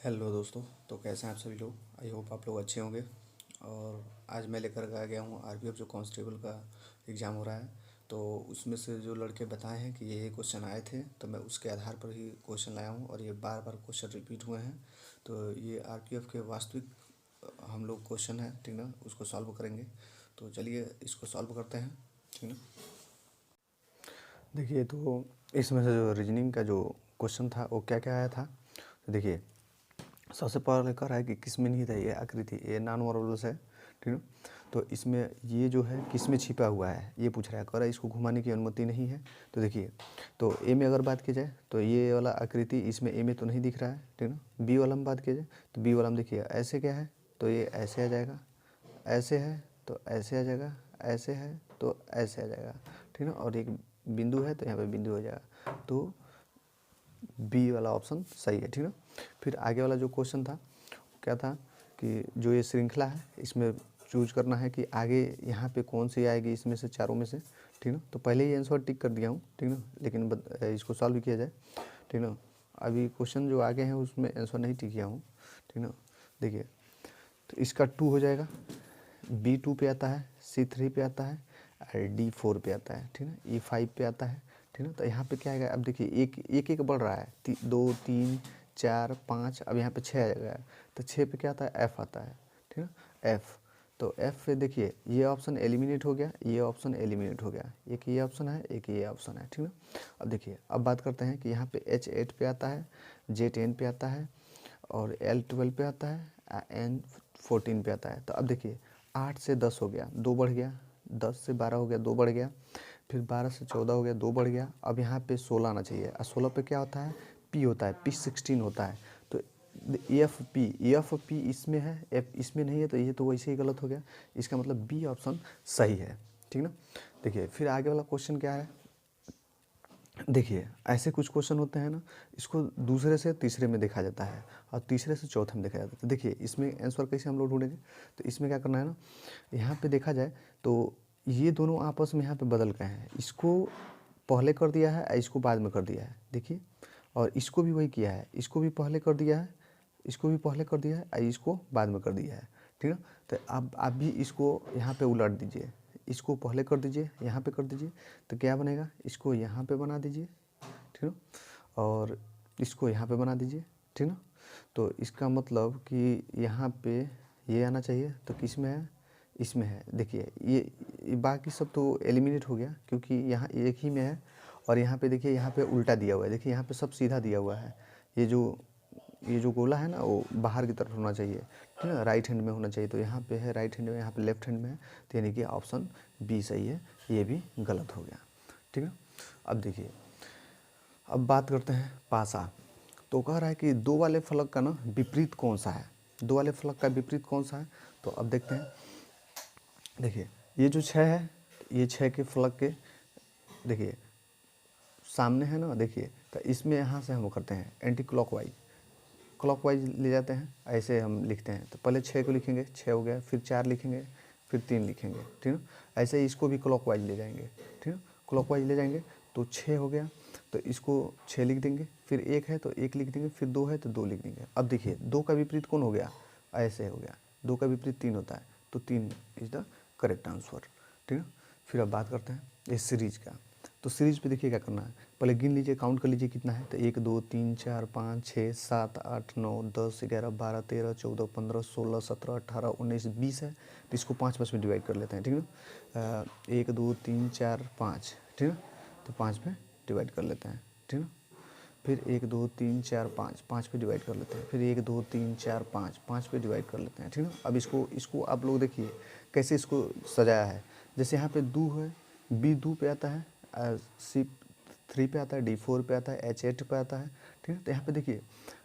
Hello दोस्तों। तो कैसे हैं आप सभी लोग। आई होप आप लोग अच्छे होंगे। और आज मैं लेकर के आ गया हूँ आरपीएफ जो कांस्टेबल का एग्ज़ाम हो रहा है। तो उसमें से जो लड़के बताए हैं कि ये क्वेश्चन आए थे, तो मैं उसके आधार पर ही क्वेश्चन लाया हूँ और ये बार बार क्वेश्चन रिपीट हुए हैं। तो ये आरपीएफ के वास्तविक हम लोग क्वेश्चन है, ठीक ना, उसको सॉल्व करेंगे। तो चलिए इसको सॉल्व करते हैं, ठीक ना। देखिए, तो इसमें से जो रीजनिंग का जो क्वेश्चन था वो क्या क्या आया था। तो देखिए, सबसे पहले कह रहा है कि किस में नहीं था ये आकृति, ये नॉन वर्बल्स है, ठीक है। तो इसमें ये जो है किस में छिपा हुआ है ये पूछ रहा है, कह रहा है इसको घुमाने की अनुमति नहीं है। तो देखिए, तो ए में अगर बात की जाए तो ये वाला आकृति इसमें ए में तो नहीं दिख रहा है, ठीक ना। बी वाला में बात की जाए तो बी वाला में देखिए ऐसे क्या है, तो ये ऐसे आ जाएगा, ऐसे है तो ऐसे आ जाएगा, ऐसे है तो ऐसे आ जाएगा, ठीक ना। और एक बिंदु है तो यहाँ पे बिंदु हो जाएगा। तो बी वाला ऑप्शन सही है, ठीक है। फिर आगे वाला जो क्वेश्चन था क्या था कि जो ये श्रृंखला है इसमें चूज करना है कि आगे यहाँ पे कौन सी आएगी इसमें से, चारों में से, ठीक ना। तो पहले ही आंसर टिक कर दिया हूँ, ठीक ना, लेकिन इसको सॉल्व किया जाए, ठीक ना। अभी क्वेश्चन जो आगे हैं उसमें आंसर नहीं टिक किया हूँ, ठीक ना। देखिए, तो इसका 2 हो जाएगा, B2 पे आता है, C3 पे आता है और D4 पे आता है, ठीक ना। E5 पे आता है, ठीक ना। तो यहाँ पे क्या आएगा, अब देखिए एक एक बढ़ रहा है, 2 3 4 5, अब यहाँ पे 6 आ जाएगा। तो 6 पे क्या आता है, F आता है, ठीक ना, F। तो F पे देखिए ये ऑप्शन एलिमिनेट हो गया, ये ऑप्शन एलिमिनेट हो गया, एक ये ऑप्शन है, एक ये ऑप्शन है, ठीक ना। अब देखिए, अब बात करते हैं कि यहाँ पे H8 पे आता है, J10 पे आता है और L12 पे आता है, N14 पे आता है। तो अब देखिए 8 से 10 हो गया, 2 बढ़ गया, 10 से 12 हो गया, 2 बढ़ गया, फिर 12 से 14 हो गया, 2 बढ़ गया। अब यहाँ पे 16 आना चाहिए और 16 पे क्या होता है, P होता है, P16 होता है। तो EFP इसमें है, F इसमें नहीं है, तो ये तो वैसे ही गलत हो गया। इसका मतलब बी ऑप्शन सही है, ठीक ना। देखिए, फिर आगे वाला क्वेश्चन क्या है। देखिए, ऐसे कुछ क्वेश्चन होते हैं ना, इसको दूसरे से तीसरे में देखा जाता है और तीसरे से चौथे में देखा जाता है। तो देखिए, इसमें आंसर कैसे हम लोग ढूंढेंगे। तो इसमें क्या करना है ना, यहाँ पे देखा जाए तो ये दोनों आपस में यहाँ पे बदल गए हैं, इसको पहले कर दिया है और इसको बाद में कर दिया है, देखिए। और इसको भी वही किया है, इसको भी पहले कर दिया है, इसको भी पहले कर दिया है और इसको बाद में कर दिया है, ठीक है। तो अब आप भी इसको यहाँ पे उलट दीजिए, इसको पहले कर दीजिए, यहाँ पे कर दीजिए, तो क्या बनेगा, इसको यहाँ पे बना दीजिए, ठीक ना, और इसको यहाँ पे बना दीजिए, ठीक ना। तो इसका मतलब कि यहाँ पे ये आना चाहिए, तो किस में है, इसमें है। देखिए ये बाकी सब तो एलिमिनेट हो गया क्योंकि यहाँ एक ही में है। और यहाँ पे देखिए, यहाँ पे उल्टा दिया हुआ है, देखिए यहाँ पे सब सीधा दिया हुआ है। ये जो गोला है ना वो बाहर की तरफ होना चाहिए, ठीक है, राइट हैंड में होना चाहिए। तो यहाँ पे है राइट हैंड में, यहाँ पे लेफ्ट हैंड में है, तो यानी कि ऑप्शन बी सही है, ये भी गलत हो गया, ठीक है। अब देखिए, अब बात करते हैं पासा। तो कह रहा है कि दो वाले फलक का ना विपरीत कौन सा है, दो वाले फलक का विपरीत कौन सा है। तो अब देखते हैं, देखिए ये जो 6 है, ये 6 के फलक के देखिए सामने है ना, देखिए। तो इसमें यहाँ से हम करते हैं एंटी क्लॉकवाइज ले जाते हैं, ऐसे हम लिखते हैं। तो पहले 6 को लिखेंगे, 6 हो गया, फिर 4 लिखेंगे, फिर 3 लिखेंगे, ठीक है। ऐसे ही इसको भी क्लॉकवाइज ले जाएंगे, ठीक है, क्लॉकवाइज ले जाएंगे। तो 6 हो गया, तो इसको 6 लिख देंगे, फिर 1 है तो 1 लिख देंगे, फिर 2 है तो 2 लिख देंगे। अब देखिए 2 का विपरीत कौन हो गया, ऐसे हो गया, 2 का विपरीत 3 होता है, तो 3 इज द करेक्ट आंसर, ठीक है। फिर अब बात करते हैं इस सीरीज का। तो सीरीज पे देखिए क्या करना है, पहले गिन लीजिए, काउंट कर लीजिए कितना है। तो 1 2 3 4 5 6 7 8 9 10 11 12 13 14 15 16 17 18 19 20 है। तो इसको 5 में डिवाइड कर लेते हैं, ठीक है। 1 2 3 4 5, ठीक है। तो 5 में डिवाइड कर लेते हैं, ठीक है। फिर 1 2 3 4 5, 5 पे डिवाइड कर लेते हैं। फिर 1 2 3 4 5, 5 पे डिवाइड कर लेते हैं, ठीक है। अब इसको आप लोग देखिए कैसे इसको सजाया है। जैसे यहाँ पे 2 है, B2 पे आता है, C3 पे आता है, D4 पे आता है, H8 पे आता है, ठीक है। तो यहाँ पे देखिए,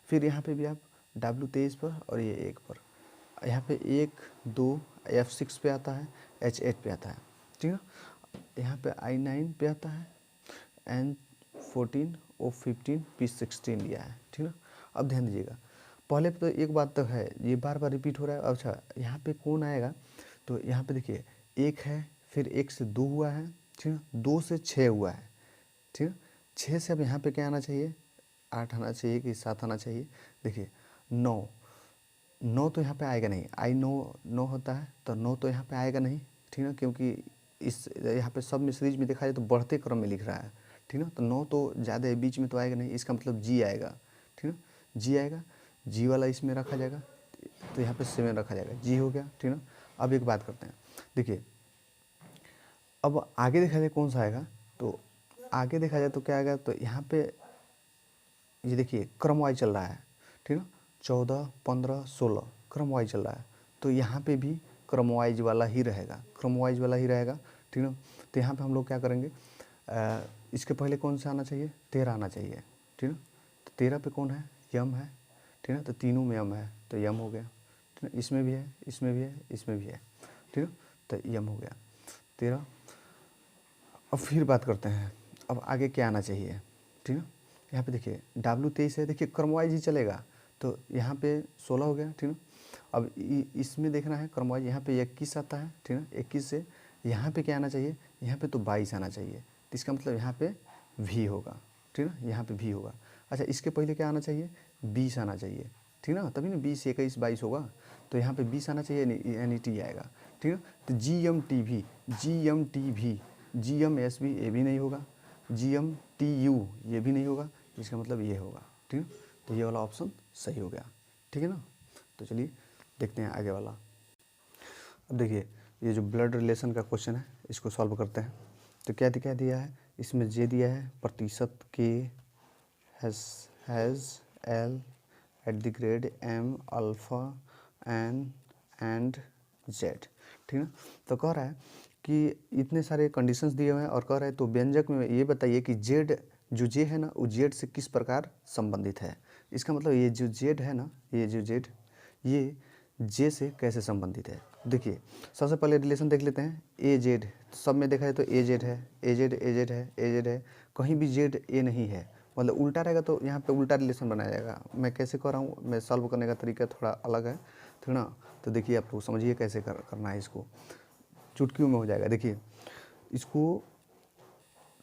फिर यहाँ पे भी आप W23 पर और ये 1 पर, यहाँ पे 1 2 F6 पे आता है, H8 पे आता है, ठीक है। यहाँ पे I9 पे आता है, N14 O15 P16 लिया है, ठीक है। अब ध्यान दीजिएगा, पहले तो एक बात तो है, ये बार बार रिपीट हो रहा है। अच्छा, यहाँ पे कौन आएगा, तो यहाँ पे देखिए 1 है, फिर 1 से 2 हुआ है, ठीक है, 2 से 6 हुआ है, ठीक है। 6 से अब यहाँ पे क्या आना चाहिए, 8 आना चाहिए कि 7 आना चाहिए। देखिए 9, 9 तो यहाँ पे आएगा नहीं, आई 9 होता है तो 9 तो यहाँ पे आएगा नहीं, ठीक ना, क्योंकि इस यहाँ पे सब में सीरीज में देखा जाए तो बढ़ते क्रम में लिख रहा है, ठीक ना। तो 9 तो ज़्यादा है, बीच में तो आएगा नहीं, इसका मतलब जी आएगा, ठीक ना, जी आएगा, जी वाला इसमें रखा जाएगा, तो यहाँ पे 7 रखा जाएगा, जी हो गया, ठीक ना। अब एक बात करते हैं, देखिए अब आगे देखा जाए कौन सा आएगा, तो आगे देखा जाए तो क्या आएगा, तो यहाँ पे ये देखिए क्रम वाइज चल रहा है, ठीक ना, 14, 15, 16 क्रम वाइज चल रहा है, तो यहाँ पे भी क्रम वाइज वाला ही रहेगा, क्रम वाइज वाला ही रहेगा, ठीक ना। तो यहाँ पे हम लोग क्या करेंगे, इसके पहले कौन सा आना चाहिए, 13 आना चाहिए, ठीक ना। तो 13 पे कौन है, यम है, ठीक ना, तो तीनों में यम है तो यम हो गया, ठीक ना, इसमें भी है, इसमें भी है, इसमें भी है, ठीक ना, तो यम हो गया 13। अब फिर बात करते हैं, अब आगे क्या आना चाहिए, ठीक है। यहाँ पे देखिए W23 है, देखिए क्रमवाइज ही चलेगा, तो यहाँ पे 16 हो गया, ठीक है। अब इसमें देखना है क्रमवाइज, यहाँ पे 21 आता है, ठीक है, 21 से यहाँ पे क्या आना चाहिए, यहाँ पे तो 22 आना चाहिए, तो इसका मतलब यहाँ पे V होगा, ठीक है, यहाँ पे V होगा। अच्छा इसके पहले क्या आना चाहिए, 20 आना चाहिए, ठीक ना, तभी ना 20, 21, 22 होगा, तो यहाँ पे 20 आना चाहिए, यानी T आएगा, ठीक है। तो GMTV, GMTV, GMSB ये भी नहीं होगा, GMTU ये भी नहीं होगा, इसका मतलब ये होगा, ठीक है। तो ये वाला ऑप्शन सही हो गया, ठीक है ना। तो चलिए देखते हैं आगे वाला। अब देखिए ये जो ब्लड रिलेशन का क्वेश्चन है इसको सॉल्व करते हैं। तो क्या दिया है, इसमें जे दिया है प्रतिशत के has L at the grade M alpha N and Z, ठीक है। तो कह रहा है कि इतने सारे कंडीशंस दिए हुए हैं और कह रहा है तो व्यंजक में ये बताइए कि जेड जो जे है ना वो जेड से किस प्रकार संबंधित है। इसका मतलब ये जो जेड है ना, ये जो जेड ये जे से कैसे संबंधित है। देखिए सबसे पहले रिलेशन देख लेते हैं, ए जेड सब में देखा है तो ए जेड है, ए जेड ए जेड है, ए जेड है, कहीं भी जेड ए नहीं है, मतलब उल्टा रहेगा तो यहाँ पे उल्टा रिलेशन बनाया जाएगा। मैं कैसे कर रहा हूँ, मैं सॉल्व करने का तरीका थोड़ा अलग है, ठीक ना। तो देखिए आप लोग समझिए कैसे करना है, इसको चुटकियों में हो जाएगा। देखिए इसको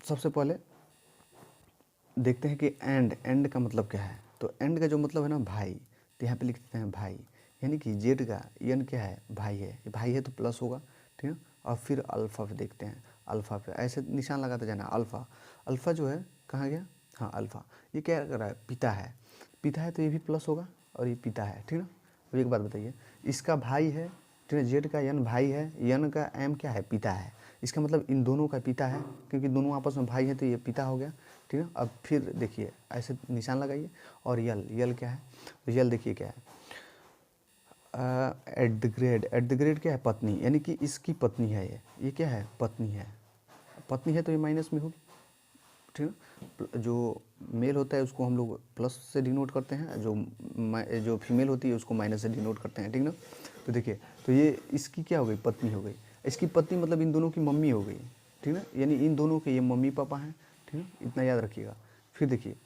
सबसे पहले देखते हैं कि एंड का मतलब क्या है। तो एंड का जो मतलब है ना भाई, तो यहाँ पे लिख देते हैं भाई, यानी कि जेड का एन क्या है, भाई है, भाई है तो प्लस होगा, ठीक है। और फिर अल्फ़ा पे देखते हैं, अल्फ़ा पे ऐसे निशान लगाते जाना, अल्फ़ा, अल्फ़ा जो है कहाँ गया, हाँ अल्फ़ा, ये क्या कर रहा है, पिता है, पिता है तो ये भी प्लस होगा और ये पिता है, ठीक ना। अब एक बात बताइए, इसका भाई है, ठीक है, जेड का एन भाई है, एन का एम क्या है, पिता है, इसका मतलब इन दोनों का पिता है, क्योंकि दोनों आपस में भाई है तो ये पिता हो गया, ठीक है। अब फिर देखिए ऐसे निशान लगाइए, और यल क्या है, तो यल देखिए क्या है, एट द ग्रेड क्या है, पत्नी, यानी कि इसकी पत्नी है, ये क्या है, पत्नी है, पत्नी है तो ये माइनस में होगी, ठीक है। जो मेल होता है उसको हम लोग प्लस से डिनोट करते हैं, जो फीमेल होती है उसको माइनस से डिनोट करते हैं, ठीक ना। तो देखिए तो ये इसकी क्या हो गई, पत्नी हो गई, इसकी पत्नी मतलब इन दोनों की मम्मी हो गई, ठीक ना, यानी इन दोनों के ये मम्मी पापा हैं, ठीक है, इतना याद रखिएगा। फिर देखिए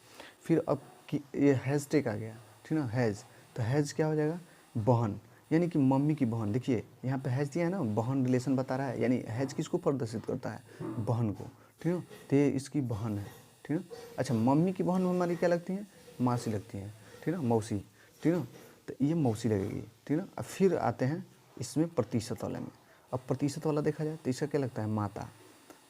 फिर अब कि ये हैज़ टेक आ गया, ठीक ना, हैज़, तो हैज़ क्या हो जाएगा, बहन, यानी कि मम्मी की बहन। देखिए यहाँ पे हैज़ दिया है ना, बहन रिलेशन बता रहा है, यानी हैज़ किसको प्रदर्शित करता है, बहन को, ठीक है। तो ये इसकी बहन है, ठीक है। अच्छा मम्मी की बहन हमारी क्या लगती है, मासी लगती है, ठीक है, मौसी, ठीक है। तो ये मौसी लगेगी, ठीक है। अब फिर आते हैं इसमें प्रतिशत वाले में। अब प्रतिशत वाला देखा जाए तो इसका क्या लगता है, माता,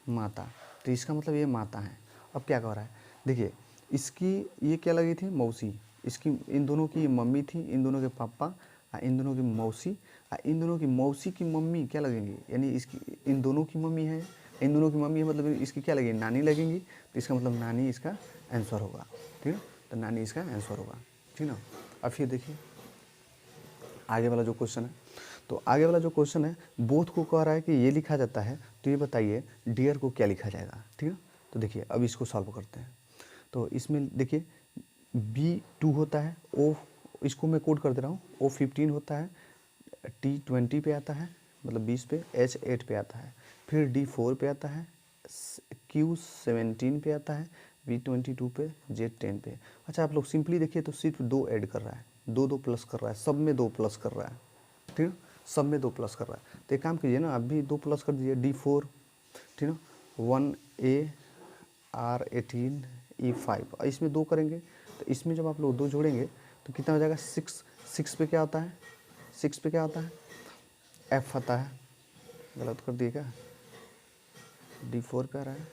माता, तो इसका मतलब ये माता है। अब क्या कह रहा है, देखिए इसकी ये क्या लगी थी, मौसी, इसकी इन दोनों की मम्मी थी, इन दोनों के पापा, इन दोनों की मौसी, इन दोनों की मौसी की मम्मी क्या लगेंगी, यानी इसकी इन दोनों की मम्मी है, इन दोनों की मम्मी है, मतलब इसकी क्या लगेगी, नानी लगेंगी, तो इसका मतलब नानी इसका आंसर होगा, ठीक है। तो नानी इसका आंसर होगा, ठीक ना। अब फिर देखिए आगे वाला जो क्वेश्चन है, तो आगे वाला जो क्वेश्चन है बोथ को कह रहा है कि ये लिखा जाता है, तो ये बताइए डियर को क्या लिखा जाएगा, ठीक है। तो देखिए अब इसको सॉल्व करते हैं। तो इसमें देखिए B2 होता है, O इसको मैं कोड कर दे रहा हूँ, O15 होता है, T20 पे आता है, मतलब 20 पे, H8 पे आता है, फिर D4 पे आता है, Q17 पे आता है, B22 पे, Z10 पे। अच्छा आप लोग सिंपली देखिए तो सिर्फ 2 ऐड कर रहा है, 2 प्लस कर रहा है, सब में 2 प्लस कर रहा है, ठीक है, सब में 2 प्लस कर रहा है। तो एक काम कीजिए ना, आप भी 2 प्लस कर दीजिए, D4, ठीक है, 1A R18 E5, इसमें 2 करेंगे, तो इसमें जब आप लोग 2 जोड़ेंगे तो कितना हो जाएगा 6। 6 पे क्या होता है, 6 पे क्या होता है, F आता है, गलत कर दिए क्या, D4 पे आ रहा है,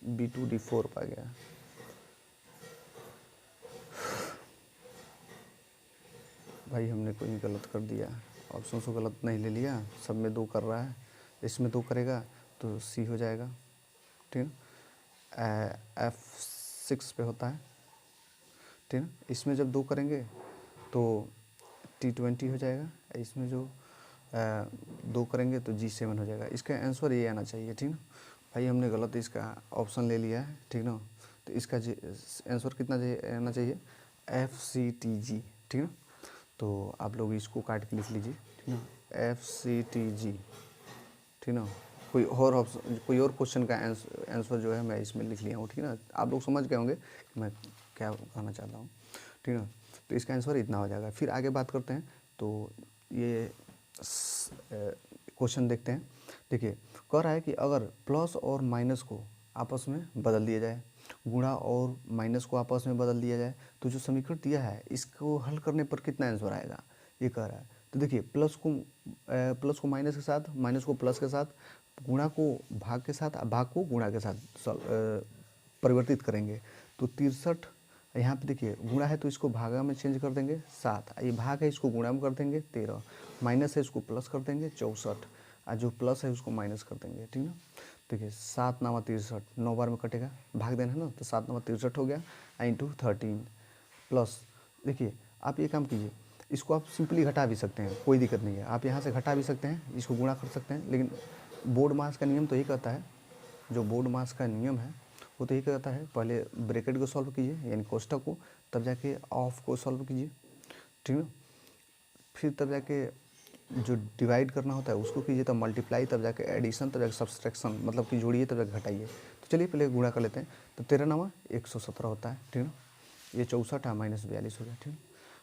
B2 D4 पे आ गया। भाई हमने कोई गलत कर दिया, ऑप्शन को गलत नहीं ले लिया, सब में 2 कर रहा है, इसमें 2 करेगा तो C हो जाएगा, ठीक है। F6 पे होता है, ठीक है। इसमें जब 2 करेंगे तो T20 हो जाएगा, इसमें जो 2 करेंगे तो G7 हो जाएगा। इसका आंसर ये आना चाहिए, ठीक ना। भाई हमने गलत इसका ऑप्शन ले लिया है, ठीक ना। तो इसका आंसर कितना आना चाहिए, FCTG, ठीक ना। तो आप लोग इसको काट के लिख लीजिए, ठीक ना, FCTG, ठीक ना। कोई और ऑप्शन, कोई और क्वेश्चन का आंसर जो है मैं इसमें लिख लिया हूँ, ठीक है ना। आप लोग समझ गए होंगे कि मैं क्या कहना चाहता हूँ, ठीक ना। तो इसका आंसर इतना हो जाएगा। फिर आगे बात करते हैं, तो ये क्वेश्चन देखते हैं। देखिए कह रहा है कि अगर प्लस और माइनस को आपस में बदल दिया जाए, गुणा और माइनस को आपस में बदल दिया जाए, तो जो समीकरण दिया है इसको हल करने पर कितना आंसर आएगा, ये कह रहा है। तो देखिए प्लस को माइनस के साथ, माइनस को प्लस के साथ, गुणा को भाग के साथ, भाग को गुणा के साथ परिवर्तित करेंगे। तो 63, यहाँ पे देखिए गुणा है तो इसको भागा में चेंज कर देंगे 7, ये भाग है इसको गुणा में कर देंगे 13, माइनस है इसको प्लस कर देंगे 64, और जो प्लस है उसको माइनस कर देंगे, ठीक ना। देखिए 7 9 63, 9 बार में कटेगा, भाग देना है ना, तो 7 9 63 हो गया, इंटू 13 प्लस। देखिए आप ये काम कीजिए, इसको आप सिंपली घटा भी सकते हैं, कोई दिक्कत नहीं है, आप यहाँ से घटा भी सकते हैं, इसको गुणा कर सकते हैं, लेकिन बोर्ड मास का नियम तो यही कहता है, जो बोर्ड मास का नियम है वो तो यही कहता है, पहले ब्रैकेट को सॉल्व कीजिए यानी कोष्ठक को, तब जाके ऑफ को सॉल्व कीजिए, ठीक है। फिर तब जाके जो डिवाइड करना होता है उसको कीजिए, तब मल्टीप्लाई, तब जाके एडिशन, तब जाके सब्सट्रैक्शन, मतलब कि जोड़िए तब जाके घटाइए। तो चलिए पहले गुणा कर लेते हैं। तो 13 9 117 होता है, ठीक है। ये 64 माइनस 42 हो गया, ठीक है।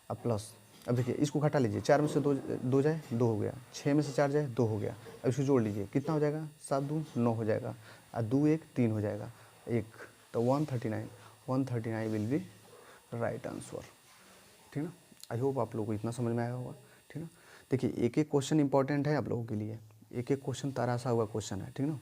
अब प्लस, अब देखिए इसको घटा लीजिए, 4 में से 2 जाए 2 हो गया, 6 में से 4 जाए 2 हो गया। अब इसको जोड़ लीजिए, कितना हो जाएगा, 7 2 9 हो जाएगा, और 2 1 3 हो जाएगा, 1, तो 139 विल बी राइट आंसर, ठीक ना। आई होप आप लोगों को इतना समझ में आया होगा, ठीक ना। देखिए एक एक क्वेश्चन इंपॉर्टेंट है आप लोगों के लिए, एक एक क्वेश्चन तरासा हुआ क्वेश्चन है, ठीक ना।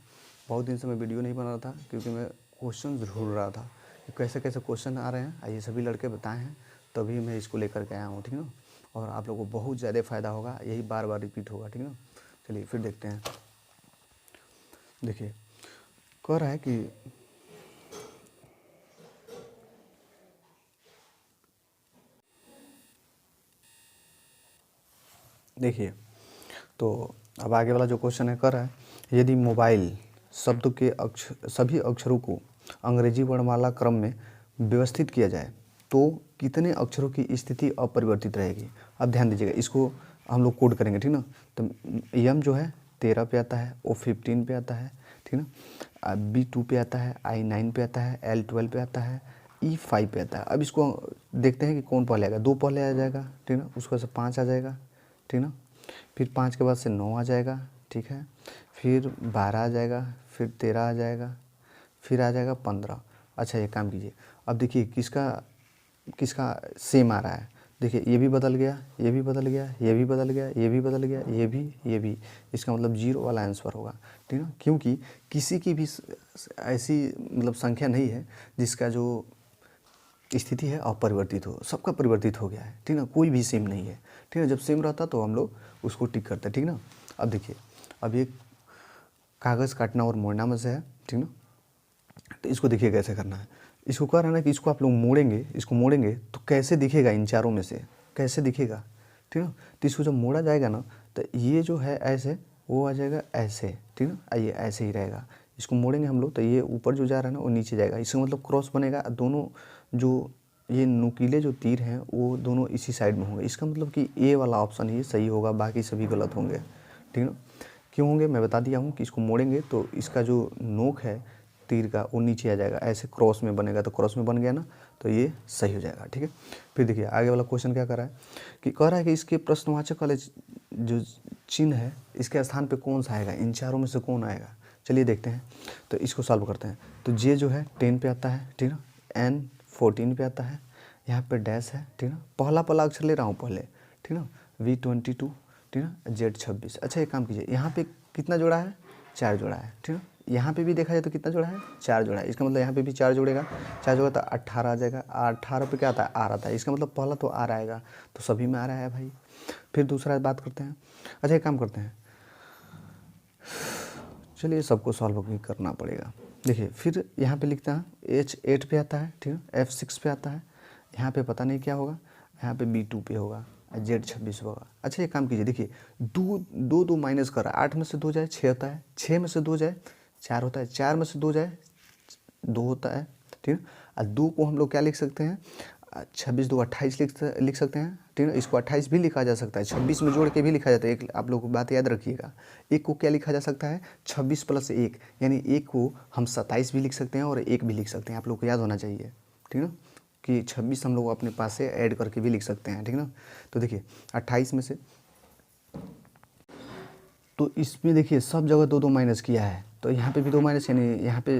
बहुत दिन से मैं वीडियो नहीं बना रहा था क्योंकि मैं क्वेश्चन ढूंढ रहा था कि कैसे कैसे क्वेश्चन आ रहे हैं, ये सभी लड़के बताए हैं, तभी मैं इसको लेकर के आया हूँ, ठीक ना। और आप लोगों को बहुत ज़्यादा फ़ायदा होगा, यही बार बार रिपीट होगा, ठीक ना। चलिए फिर देखते हैं। देखिए कह रहा है कि देखिए, तो अब आगे वाला जो क्वेश्चन है, कर रहा है यदि मोबाइल शब्द के सभी अक्षरों को अंग्रेजी वर्णमाला क्रम में व्यवस्थित किया जाए तो कितने अक्षरों की स्थिति अपरिवर्तित रहेगी। अब ध्यान दीजिएगा, इसको हम लोग कोड करेंगे, ठीक ना। तो यम जो है 13 पे आता है, ओ 15 पे आता है, ठीक ना, B2 पे आता है, I9 पे आता है, L12 पे आता है, E5 पे आता है। अब इसको देखते हैं कि कौन पहले आएगा, 2 पहले आ जाएगा, ठीक ना, उसके बाद से 5 आ जाएगा, ठीक ना, फिर 5 के बाद से 9 आ जाएगा, ठीक है, फिर 12 आ जाएगा, फिर 13 आ जाएगा, फिर आ जाएगा 15। अच्छा ये काम कीजिए, अब देखिए किसका किसका सेम आ रहा है। देखिए ये भी बदल गया, ये भी बदल गया, ये भी बदल गया, ये भी बदल गया, ये भी, इसका मतलब 0 वाला आंसर होगा, ठीक है। क्योंकि किसी की भी ऐसी मतलब संख्या नहीं है जिसका जो स्थिति है अपरिवर्तित हो, सबका परिवर्तित हो गया है, ठीक ना, कोई भी सेम नहीं है, ठीक है। जब सेम रहता तो हम लोग उसको टिक करते हैं, ठीक ना। अब देखिए, अब ये कागज़ काटना और मोड़ना में से है, ठीक ना। तो इसको देखिए कैसे करना है, इसको कह रहा है ना कि इसको आप लोग मोड़ेंगे, इसको मोड़ेंगे तो कैसे दिखेगा, इन चारों में से कैसे दिखेगा, ठीक ना। तो इसको जब मोड़ा जाएगा ना तो ये जो है ऐसे, वो आ जाएगा ऐसे, ठीक ना, ये ऐसे ही रहेगा। इसको मोड़ेंगे हम लोग तो ये ऊपर जो जा रहा है ना वो नीचे जाएगा, इसका मतलब क्रॉस बनेगा, दोनों जो ये नुकीले जो तीर हैं वो दोनों इसी साइड में होंगे। इसका मतलब कि ए वाला ऑप्शन ही सही होगा, बाकी सभी गलत होंगे, ठीक ना। क्यों होंगे मैं बता दिया हूँ कि इसको मोड़ेंगे तो इसका जो नोक है तीर का वो नीचे आ जाएगा, ऐसे क्रॉस में बनेगा, तो क्रॉस में बन गया ना, तो ये सही हो जाएगा, ठीक है। फिर देखिए आगे वाला क्वेश्चन क्या कर रहा है कि कह रहा है कि इसके प्रश्नवाचक वाले जो चिन्ह है इसके स्थान पे कौन सा आएगा, इन चारों में से कौन आएगा। चलिए देखते हैं, तो इसको सॉल्व करते हैं। तो जे जो है 10 पे आता है, ठीक है, N 14 पे आता है, यहाँ पे डैश है, ठीक ना, पहला पहला अक्षर ले रहा हूँ पहले, ठीक ना, V22, ठीक ना, Z26। अच्छा एक काम कीजिए, यहाँ पे कितना जोड़ा है, 4 जोड़ा है, ठीक ना, यहाँ पे भी देखा जाए तो कितना जोड़ा है, 4 जोड़ा है। इसका मतलब यहाँ पे भी 4 जोड़ेगा, 4 जोड़ा तो 18 आ जाएगा। 18 पे क्या आता है, R आता है। इसका मतलब पहला तो R आएगा, तो सभी में आ रहा है भाई। फिर दूसरा बात करते हैं। अच्छा एक काम करते हैं, चलिए सबको सॉल्व करना पड़ेगा। देखिए फिर यहाँ पे लिखते हैं H8 पे आता है, ठीक है, F6 पे आता है, यहाँ पे पता नहीं क्या होगा, यहाँ पे B2 पे होगा, Z26 होगा। अच्छा ये काम कीजिए, देखिए दो माइनस कर रहा है, 8 में से 2 जाए 6 होता है, 6 में से 2 जाए 4 होता है, 4 में से 2 जाए 2 होता है, ठीक है। और 2 को हम लोग क्या लिख सकते हैं, 26 2 28 लिख सकते हैं, ठीक है। इसको 28 भी लिखा जा सकता है, 26 में जोड़ के भी लिखा जाता है। एक आप लोग को बात याद रखिएगा, एक को क्या लिखा जा सकता है, 26 + 1, यानी एक को हम 27 भी लिख सकते हैं और 1 भी लिख सकते हैं। आप लोग को याद होना चाहिए, ठीक है, कि 26 हम लोग अपने पास से ऐड करके भी लिख सकते हैं, ठीक ना। तो देखिए 28 में से, तो इसमें देखिए सब जगह 2 2 माइनस किया है, तो यहाँ पे भी 2 माइनस, यानी यहाँ पे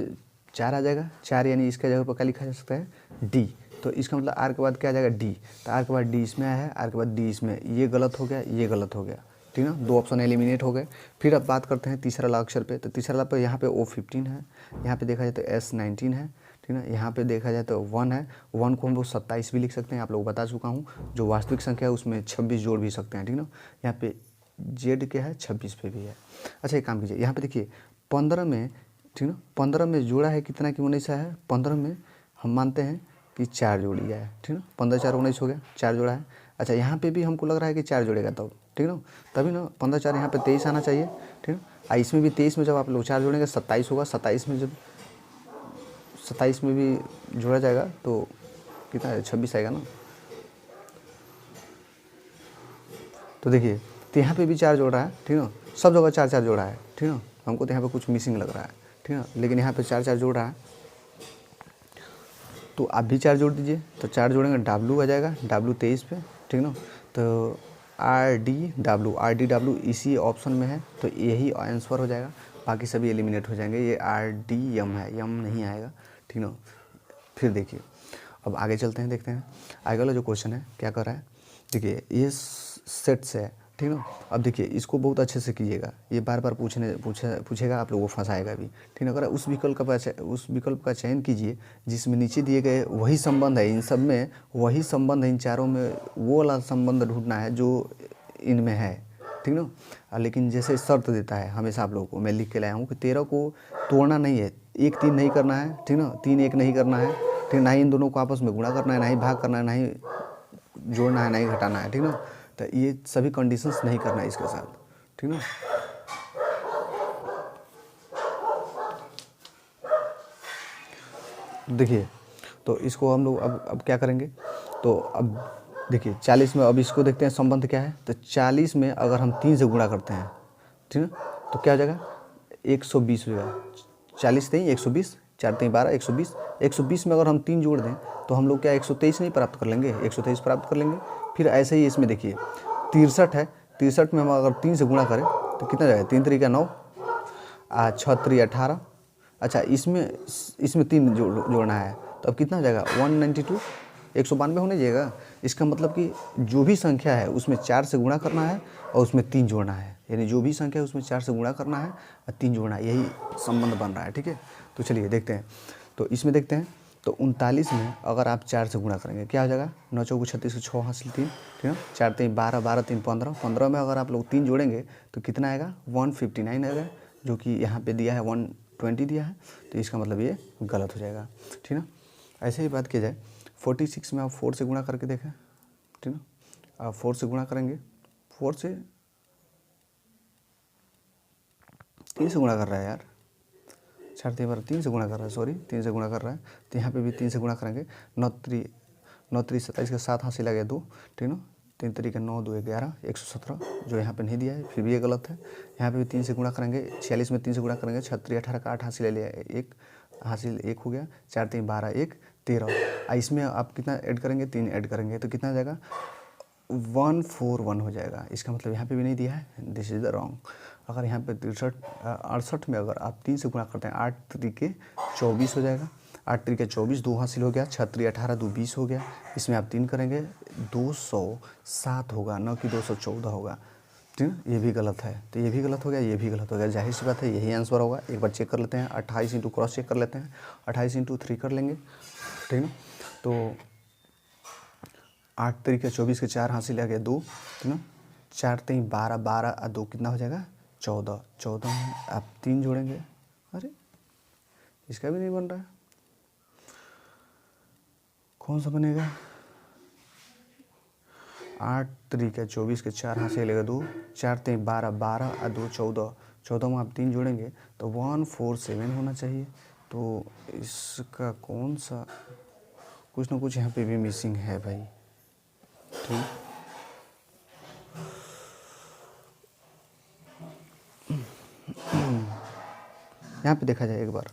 4 आ जाएगा, 4 यानी इसका जगह पर क्या लिखा जा सकता है, D। तो इसका मतलब R के बाद क्या आ जाएगा, D। तो R के बाद D इसमें आया है, R के बाद D इसमें, ये गलत हो गया, ये गलत हो गया, ठीक ना। 2 ऑप्शन एलिमिनेट हो गए। फिर अब बात करते हैं तीसरा वाला अक्षर पे। तो तीसरा वाला पे यहाँ पे O15 है, यहाँ पे देखा जाए तो S19 है, ठीक ना। यहाँ पे देखा जाए तो 1 है, 1 को हम लोग 27 भी लिख सकते हैं, आप लोग बता चुका हूँ। जो वास्तविक संख्या है उसमें 26 जोड़ भी सकते हैं, ठीक ना। यहाँ पे Z क्या है, 26 पे भी है। अच्छा एक काम कीजिए, यहाँ पे देखिए 15 में, ठीक ना, 15 में जोड़ा है कितना कि 19 है, 15 में हम मानते हैं कि 4 जोड़ दिया है, ठीक ना, 15 4 19 हो गया, 4 जोड़ा है। अच्छा यहाँ पे भी हमको लग रहा है कि 4 जोड़ेगा तब, ठीक ना, तभी ना 15 4 यहाँ पे 23 आना चाहिए, ठीक ना। इसमें भी 23 में जब आप लोग 4 जोड़ेंगे 27 होगा, 27 में जब 27 में भी जोड़ा जाएगा तो कितना है, 26 आएगा ना। तो देखिए तो यहाँ पे भी 4 जोड़ रहा है, ठीक ना, सब जगह 4 4 जोड़ा है, ठीक ना। हमको तो यहाँ पे कुछ मिसिंग लग रहा है, ठीक ना, लेकिन यहाँ पे 4 4 जोड़ रहा है। तो आप भी 4 जोड़ दीजिए, तो 4 जोड़ेंगे W आ जाएगा, W 23 पे, ठीक ना। तो RD इसी ऑप्शन में है, तो यही आंसर हो जाएगा, बाकी सभी एलिमिनेट हो जाएंगे। ये RDM है, यम नहीं आएगा, ठीक ना। फिर देखिए अब आगे चलते हैं, देखते हैं आगे वाला जो क्वेश्चन है क्या कर रहा है। देखिए ये सेट से है, ठीक ना। अब देखिए इसको बहुत अच्छे से कीजिएगा, ये बार बार पूछेगा, आप लोगों को फंसाएगा भी, ठीक है। अगर उस विकल्प का चयन कीजिए जिसमें नीचे दिए गए वही संबंध है, इन सब में वही संबंध है, इन चारों में वो वाला संबंध ढूंढना है जो इनमें है, ठीक ना। लेकिन जैसे शर्त देता है हमेशा आप लोगों को, मैं लिख के लाया हूँ कि 13 को तोड़ना नहीं है, 1 3 नहीं करना है, ठीक ना, 3 1 नहीं करना है, ठीक, ना ही इन दोनों को आपस में गुणा करना है, ना ही भाग करना है, ना ही जोड़ना है, ना ही घटाना है, ठीक ना। तो ये सभी कंडीशंस नहीं करना है इसके साथ, ठीक ना। देखिए तो इसको हम लोग अब क्या करेंगे, तो अब देखिए 40 में, अब इसको देखते हैं संबंध क्या है। तो 40 में अगर हम 3 से गुणा करते हैं, ठीक ना, तो क्या हो जाएगा, 120 हो जाएगा। 40 नहीं 120, 4 3 12, 120। 120 में अगर हम 3 जोड़ दें तो हम लोग क्या 123 नहीं प्राप्त कर लेंगे, 123 प्राप्त कर लेंगे। फिर ऐसे ही इसमें देखिए 63 है, 63 में हम अगर 3 से गुणा करें तो कितना जाएगा, 3 3 9, 6 3 18। अच्छा इसमें 3 जोड़ना है, तो अब कितना हो जाएगा 192, 192 होने जाएगा। इसका मतलब कि जो भी संख्या है उसमें 4 से गुणा करना है और उसमें 3 जोड़ना है, यानी जो भी संख्या है उसमें 4 से गुणा करना है और 3 जोड़ना है, यही संबंध बन रहा है, ठीक है। तो चलिए देखते हैं, तो इसमें देखते हैं। तो 39 में अगर आप 4 से गुणा करेंगे क्या हो जाएगा, 9 चौको 36 6 हासिल 3, ठीक है, 4 3 12, 12 3 15, 15 में अगर आप लोग 3 जोड़ेंगे तो कितना आएगा 159 आएगा, जो कि यहाँ पे दिया है 120 दिया है, तो इसका मतलब ये गलत हो जाएगा, ठीक ना। ऐसे ही बात की जाए 46 में आप 4 से गुणा करके देखें, ठीक ना। आप 4 से गुणा करेंगे, 4 से 3 से गुणा कर रहा है यार, 4 3 12 3 से गुणा कर रहा है, सॉरी 3 से गुणा कर रहा है। तो यहाँ पे भी 3 से गुणा करेंगे, 9 3 27 के 7 हासिल आ गया 2, ठीक ना। 3 3 9 2 11, 117, जो यहाँ पे नहीं दिया है, फिर भी ये गलत है। यहाँ पे भी 3 से गुणा करेंगे, 46 में 3 से गुणा करेंगे, 6 3 18 का 8 हासिल ले लिया, 1 हासिल 1 हो गया, 4 3 12 1 13। इसमें आप कितना ऐड करेंगे, 3 ऐड करेंगे तो कितना हो जाएगा 141 हो जाएगा। इसका मतलब यहाँ पे भी नहीं दिया है, दिस इज़ द रॉन्ग। अगर यहाँ पे 68 में अगर आप 3 से गुणा करते हैं, 8 3 के 24 हो जाएगा। 8 3 के 24, 2 हासिल हो गया, 6 3 18, 2 20 हो गया। इसमें आप 3 करेंगे 207 होगा, न कि 214 होगा, ठीक है। ये भी गलत है, तो ये भी गलत हो गया, ये भी गलत हो गया। जाहिर सी बात है यही आंसर होगा। एक बार चेक कर लेते हैं, 28 इंटू क्रॉस चेक कर लेते हैं, 28 इंटू 3 कर लेंगे, ठीक है। तो 8 3 के 24 के 4 हासिल आ गया 2, ठीक है। 4 3 12, 12 और 2 कितना हो जाएगा 14, 14 में आप 3 जोड़ेंगे। अरे इसका भी नहीं बन रहा है, कौन सा बनेगा? 8 3 के 24 के 4 हाथ से लेगा 2, 4 3 12, 12 और 2 14, 14 में आप 3 जोड़ेंगे तो 147 होना चाहिए। तो इसका कौन सा, कुछ ना कुछ यहाँ पे भी मिसिंग है भाई, ठीक। यहाँ पे देखा जाए एक बार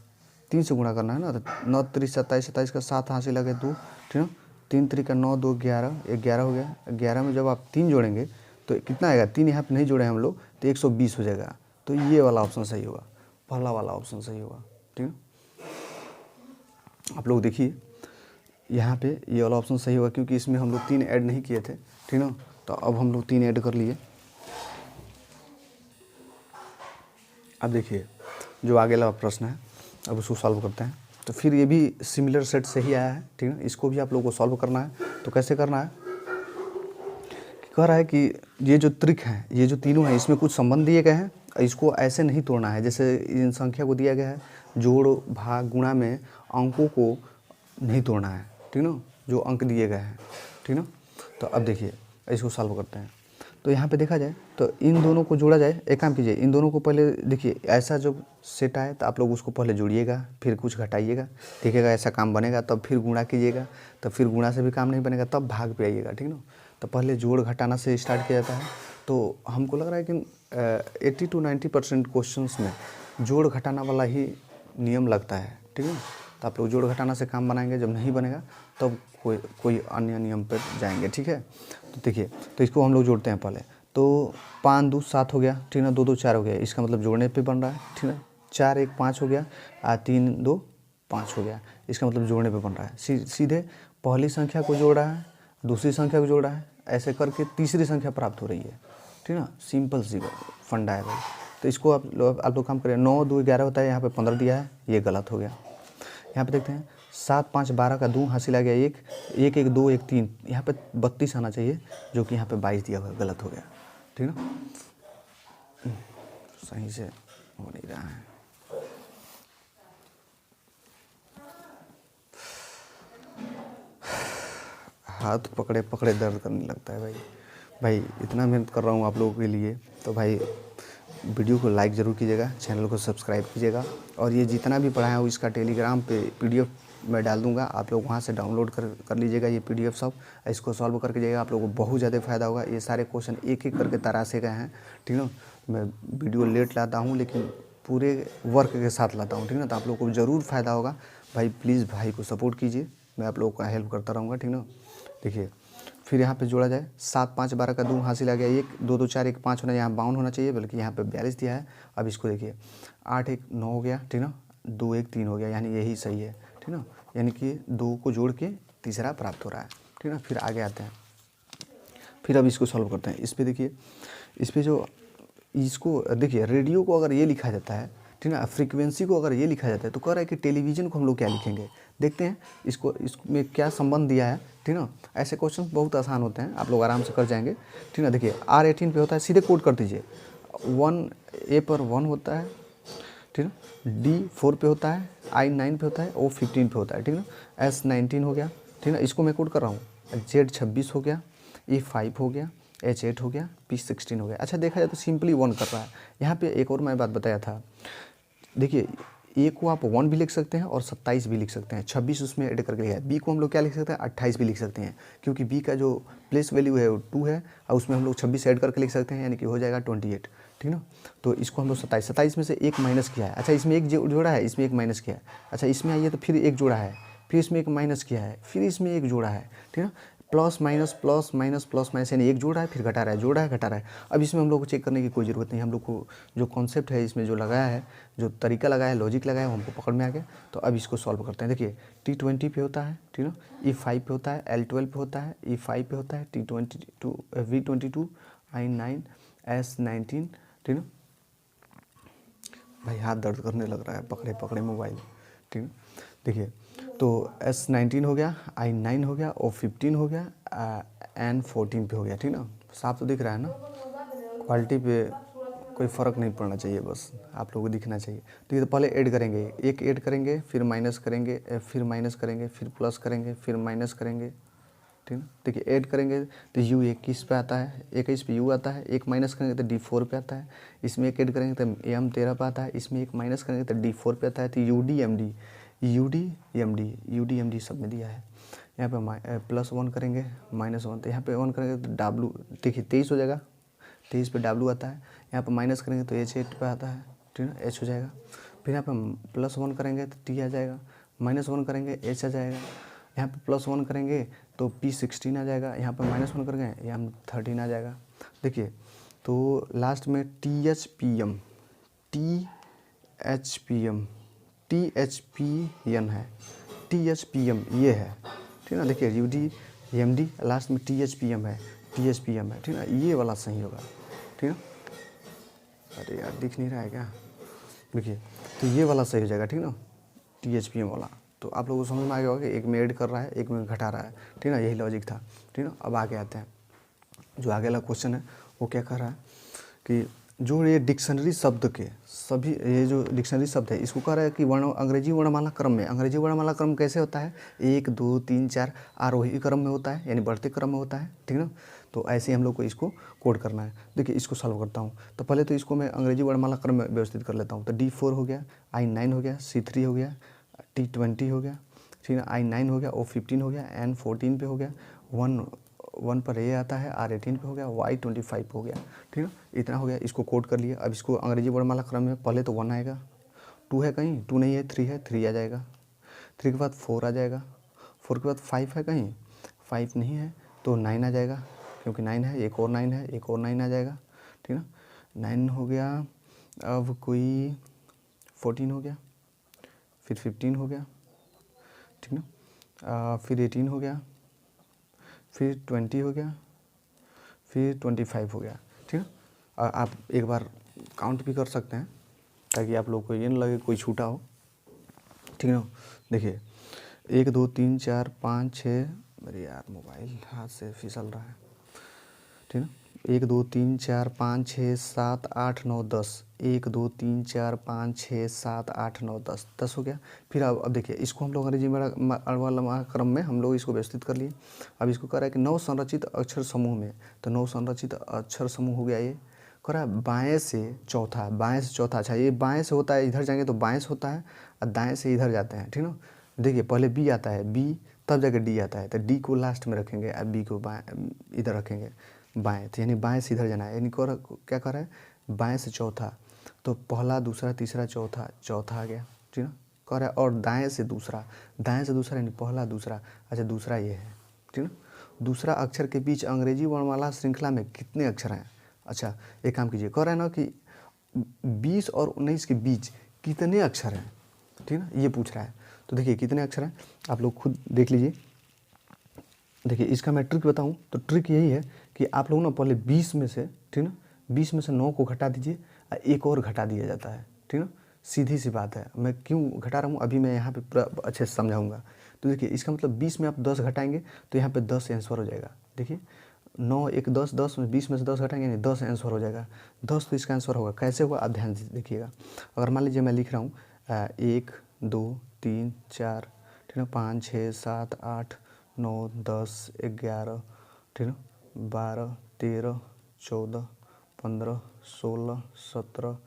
3 से गुणा करना है ना, तो 9 3 27, 27 का 7 हासिल लगे 2, ठीक है। 3 3 का 9, 2 11, 11 हो गया। 11 में जब आप 3 जोड़ेंगे तो कितना आएगा, 3 यहाँ पे नहीं जोड़े हम लोग तो 120 हो जाएगा। तो ये वाला ऑप्शन सही होगा, पहला वाला ऑप्शन सही होगा, ठीक है। आप लोग देखिए यहाँ पे ये वाला ऑप्शन सही होगा, क्योंकि इसमें हम लोग 3 ऐड नहीं किए थे, ठीक है ना। तो अब हम लोग 3 ऐड कर लिए। अब देखिए जो आगे वाला प्रश्न है, अब उसको सॉल्व करते हैं। तो फिर ये भी सिमिलर सेट से ही आया है, ठीक है। इसको भी आप लोगों को सॉल्व करना है। तो कैसे करना है, कह रहा है कि ये जो त्रिक है, ये जो तीनों हैं, इसमें कुछ संबंध दिए गए हैं, इसको ऐसे नहीं तोड़ना है जैसे इन संख्या को दिया गया है। जोड़ भाग गुणा में अंकों को नहीं तोड़ना है, ठीक ना, जो अंक दिए गए हैं, ठीक ना। तो अब देखिए इसको सॉल्व करते हैं। तो यहाँ पे देखा जाए तो इन दोनों को जोड़ा जाए। एक काम कीजिए, इन दोनों को पहले देखिए, ऐसा जब सेट आए तो आप लोग उसको पहले जोड़िएगा, फिर कुछ घटाइएगा, देखिएगा ऐसा काम बनेगा, तब फिर गुणा कीजिएगा, तब फिर गुणा से भी काम नहीं बनेगा, तब भाग पे आइएगा, ठीक ना। तो पहले जोड़ घटाना से स्टार्ट किया जाता है। तो हमको लग रहा है कि 80 to 90% क्वेश्चन में जोड़ घटाना वाला ही नियम लगता है, ठीक है। तो आप लोग जोड़ घटाना से काम बनाएंगे, जब नहीं बनेगा तब कोई अन्य नियम पर जाएंगे, ठीक है। तो देखिए, तो इसको हम लोग जोड़ते हैं पहले। तो 5 2 7 हो गया, ठीक ना, 2 2 4 हो गया, इसका मतलब जोड़ने पे बन रहा है, ठीक ना। 4 1 5 हो गया, 3 2 5 हो गया, इसका मतलब जोड़ने पे बन रहा है। सीधे पहली संख्या को जोड़ रहा है, दूसरी संख्या को जोड़ रहा है, ऐसे करके तीसरी संख्या प्राप्त हो रही है, ठीक ना। सिंपल सी फंडा है भाई। तो इसको आप लोग काम करें। 9 2 11 होता है, यहाँ पे 15 दिया है, ये गलत हो गया। यहाँ पे देखते हैं 7 5 12 का 2 हासिल आ गया 1 1 1 2 1 3, यहाँ पे 32 आना चाहिए, जो कि यहाँ पे 22 दिया हुआ है, गलत हो गया, ठीक ना। सही से हो नहीं रहा है। हाथ पकड़े पकड़े दर्द करने लगता है भाई इतना मेहनत कर रहा हूँ आप लोगों के लिए। तो भाई वीडियो को लाइक ज़रूर कीजिएगा, चैनल को सब्सक्राइब कीजिएगा, और ये जितना भी पढ़ाया हूँ इसका टेलीग्राम पे PDF मैं डाल दूंगा, आप लोग वहाँ से डाउनलोड कर लीजिएगा ये PDF सब। इसको सॉल्व करके जाइएगा, आप लोगों को बहुत ज़्यादा फ़ायदा होगा। ये सारे क्वेश्चन एक एक करके तराशे गए हैं, ठीक ना। मैं वीडियो लेट लाता हूँ लेकिन पूरे वर्क के साथ लाता हूँ, ठीक ना। तो आप लोगों को ज़रूर फ़ायदा होगा भाई। प्लीज़ भाई को सपोर्ट कीजिए, मैं आप लोगों का हेल्प करता रहूँगा, ठीक ना। देखिए फिर यहाँ पे जोड़ा जाए, 7 5 12 का 2 हासिल आ गया 1 2 2 4 1 5 होना, यहाँ 52 होना चाहिए, बल्कि यहाँ पे 42 दिया है। अब इसको देखिए 8 1 9 हो गया, ठीक ना, 2 1 3 हो गया, यानी यही सही है, ठीक ना। यानी कि 2 को जोड़ के तीसरा प्राप्त हो रहा है, ठीक ना। फिर आगे आते हैं, फिर अब इसको सॉल्व करते हैं। इस पर देखिए, इस पर जो इसको देखिए, रेडियो को अगर ये लिखा जाता है, ठीक ना, फ्रीक्वेंसी को अगर ये लिखा जाता है, तो कह रहा है कि टेलीविज़न को हम लोग क्या लिखेंगे। देखते हैं इसमें क्या संबंध दिया है, ठीक ना। ऐसे क्वेश्चन बहुत आसान होते हैं, आप लोग आराम से कर जाएंगे, ठीक ना। देखिए R18 पे होता है, सीधे कोड कर दीजिए। 1A पर 1 होता है, ठीक ना। D 4 पे होता है, I 9 पे होता है, O 15 पे होता है, ठीक ना। S 19 हो गया, ठीक ना, इसको मैं कोड कर रहा हूँ। Z 26 हो गया, E 5 हो गया, H 8 हो गया, P 16 हो गया। अच्छा देखा जाए तो सिंपली 1 कर रहा है। यहाँ पे एक और मैं बात बताया था, देखिए A को आप 1 भी लिख सकते हैं और 27 भी लिख सकते हैं, 26 उसमें ऐड करके लिखा है। B को हम लोग क्या लिख सकते हैं, 28 भी लिख सकते हैं, क्योंकि B का जो प्लेस वैल्यू है वो 2 है, और उसमें हम लोग 26 ऐड करके लिख सकते हैं, यानी कि हो जाएगा 28, ठीक ना। तो इसको हम लोग 27 में से एक माइनस किया है। अच्छा इसमें एक जोड़ा है, इसमें एक माइनस किया है। अच्छा इसमें आइए तो फिर एक जोड़ा है, फिर इसमें एक माइनस किया है, फिर इसमें एक जोड़ा है, ठीक ना। प्लस माइनस यानी एक जोड़ रहा है फिर घटा रहा है, जोड़ रहा है घटा रहा है। अब इसमें हम लोग को चेक करने की कोई ज़रूरत नहीं है, हम लोग को जो कॉन्सेप्ट है इसमें जो लगाया है, जो तरीका लगाया है, लॉजिक लगाया है, वो हमको पकड़ में आ गया। तो अब इसको सॉल्व करते हैं। देखिए T20 पे होता है, ठीक ना, E5 पे होता है, L12 पे होता है, E5 पे होता है, T22 V22 I9 S19, ठीक ना। भाई हाथ दर्द करने लग रहा है पकड़े पकड़े मोबाइल, ठीक है। देखिए तो S19 हो गया, I9 हो गया, O15 हो गया, N14 पे हो गया, ठीक ना। साफ तो दिख रहा है ना, क्वालिटी पे कोई फ़र्क नहीं पड़ना चाहिए, बस आप लोगों को दिखना चाहिए। ठीक है, तो पहले ऐड करेंगे, एक ऐड करेंगे, फिर माइनस करेंगे, फिर माइनस करेंगे, फिर प्लस करेंगे, फिर माइनस करेंगे, ठीक है। देखिए ऐड करेंगे तो U 21 पे आता है, 21 पे U आता है, एक माइनस करेंगे तो D4 पे आता है, इसमें एक ऐड करेंगे तो M 13 पे आता है, इसमें एक माइनस करेंगे तो D4 पे आता है। तो UD MD सब में दिया है। यहाँ पे +1 करेंगे -1, तो यहाँ पे 1 करेंगे तो W, देखिए 23 हो जाएगा, 23 पे W आता है। यहाँ पे माइनस करेंगे तो H8 पे आता है, ठीक है, H हो जाएगा। फिर यहाँ पे +1 करेंगे तो T आ जाएगा, -1 करेंगे H आ जाएगा। यहाँ पे +1 करेंगे तो P16 आ जाएगा, यहाँ पे -1 करेंगे M13 आ जाएगा। देखिए तो लास्ट में THPN है, THPM ये है, ठीक ना। देखिए UD MD लास्ट में THPM है, ठीक ना, ये वाला सही होगा, ठीक ना। अरे यार दिख नहीं रहा है क्या, देखिए तो ये वाला सही हो जाएगा, ठीक ना, THPM वाला। तो आप लोगों को समझ में आ गया होगा कि एक में ऐड कर रहा है, एक में घटा रहा है, ठीक ना, यही लॉजिक था, ठीक ना। अब आगे आते हैं, जो आगे वाला क्वेश्चन है वो क्या कर रहा है कि जो ये डिक्शनरी शब्द के सभी, ये जो डिक्शनरी शब्द है इसको कह रहा है कि अंग्रेजी वर्णमाला क्रम में, अंग्रेजी वर्णमाला क्रम कैसे होता है, 1 2 3 4 आरोही क्रम में होता है, यानी बढ़ते क्रम में होता है, ठीक ना। तो ऐसे ही हम लोग को इसको कोड करना है। देखिए इसको सॉल्व करता हूँ, तो पहले तो इसको मैं अंग्रेजी वर्णमाला क्रम में व्यवस्थित कर लेता हूँ। तो D4 हो गया, I9 हो गया, C3 हो गया, T20 हो गया, ठीक है, I9 हो गया, O15 हो गया, N14 पे हो गया, 1 पर A आता है, R18 पे हो गया, Y25 हो गया, ठीक है, इतना हो गया। इसको कोड कर लिया। अब इसको अंग्रेजी वर्णमाला क्रम में पहले तो 1 आएगा, 2 है कहीं, 2 नहीं है, 3 है, 3 आ जाएगा, 3 के बाद 4 आ जाएगा, 4 के बाद 5 है कहीं, 5 नहीं है, तो 9 आ जाएगा, क्योंकि 9 है, एक और 9 है, एक और 9 आ जाएगा, ठीक ना। 9 हो गया, अब कोई 14 हो गया, फिर 15 हो गया, ठीक ना, फिर 18 हो गया, फिर 20 हो गया, फिर 25 हो गया, ठीक है। आप एक बार काउंट भी कर सकते हैं ताकि आप लोग को ये न लगे कोई छूटा हो, ठीक है ना। देखिए 1 2 3 4 5 6, अरे यार मोबाइल हाथ से फिसल रहा है, ठीक है ना। 1 2 3 4 5 6 7 8 9 10, 1 2 3 4 5 6 7 8 9 10, 10 हो गया। फिर अब देखिए इसको हम लोग अंग्रेजी वर्णमाला क्रम में हम लोग इसको व्यवस्थित कर लिए। अब इसको कह रहा है कि 9 संरचित अक्षर समूह में, तो 9 संरचित अक्षर समूह हो गया। ये कह रहा है बाएँ से चौथा, बाएँ से चौथा। अच्छा ये बाएँ से होता है, इधर जाएंगे तो बाएँ से होता है, और दाएँ से इधर जाते हैं, ठीक ना। देखिए पहले B आता है, B तब जाकर D आता है, तो D को लास्ट में रखेंगे और B को इधर रखेंगे बाएँ, तो यानी बाएँ से इधर जाना है। यानी क्या कर रहा है, बाएँ से चौथा, तो पहला दूसरा तीसरा चौथा, चौथा आ गया, ठीक ना। कह रहा है और दाएँ से दूसरा, दाएँ से दूसरा यानी पहला दूसरा, अच्छा दूसरा ये है, ठीक ना। दूसरा अक्षर के बीच अंग्रेजी वर्णमाला श्रृंखला में कितने अक्षर हैं। अच्छा एक काम कीजिए, कह रहा है ना कि 20 और 19 के बीच कितने अक्षर हैं, ठीक ना, ये पूछ रहा है। तो देखिए कितने अक्षर हैं आप लोग खुद देख लीजिए। देखिए इसका मैं ट्रिक बताऊं तो ट्रिक यही है कि आप लोग ना पहले 20 में से, ठीक ना, 20 में से 9 को घटा दीजिए, एक और घटा दिया जाता है, ठीक ना। सीधी सी बात है, मैं क्यों घटा रहा हूँ अभी मैं यहाँ पे पूरा अच्छे से समझाऊंगा। तो देखिए इसका मतलब 20 में आप 10 घटाएंगे तो यहाँ पे 10 आंसर हो जाएगा। देखिए 9 1 10, 10 में 20 में से 10 घटाएंगे यानी 10 आंसर हो जाएगा। 10 तो इसका आंसर होगा। कैसे होगा आप ध्यान से देखिएगा। अगर मान लीजिए मैं लिख रहा हूँ 1 2 3 4, ठीक है, 5 6 7 8 9 10 11, ठीक है, 12 13 14 15 16 17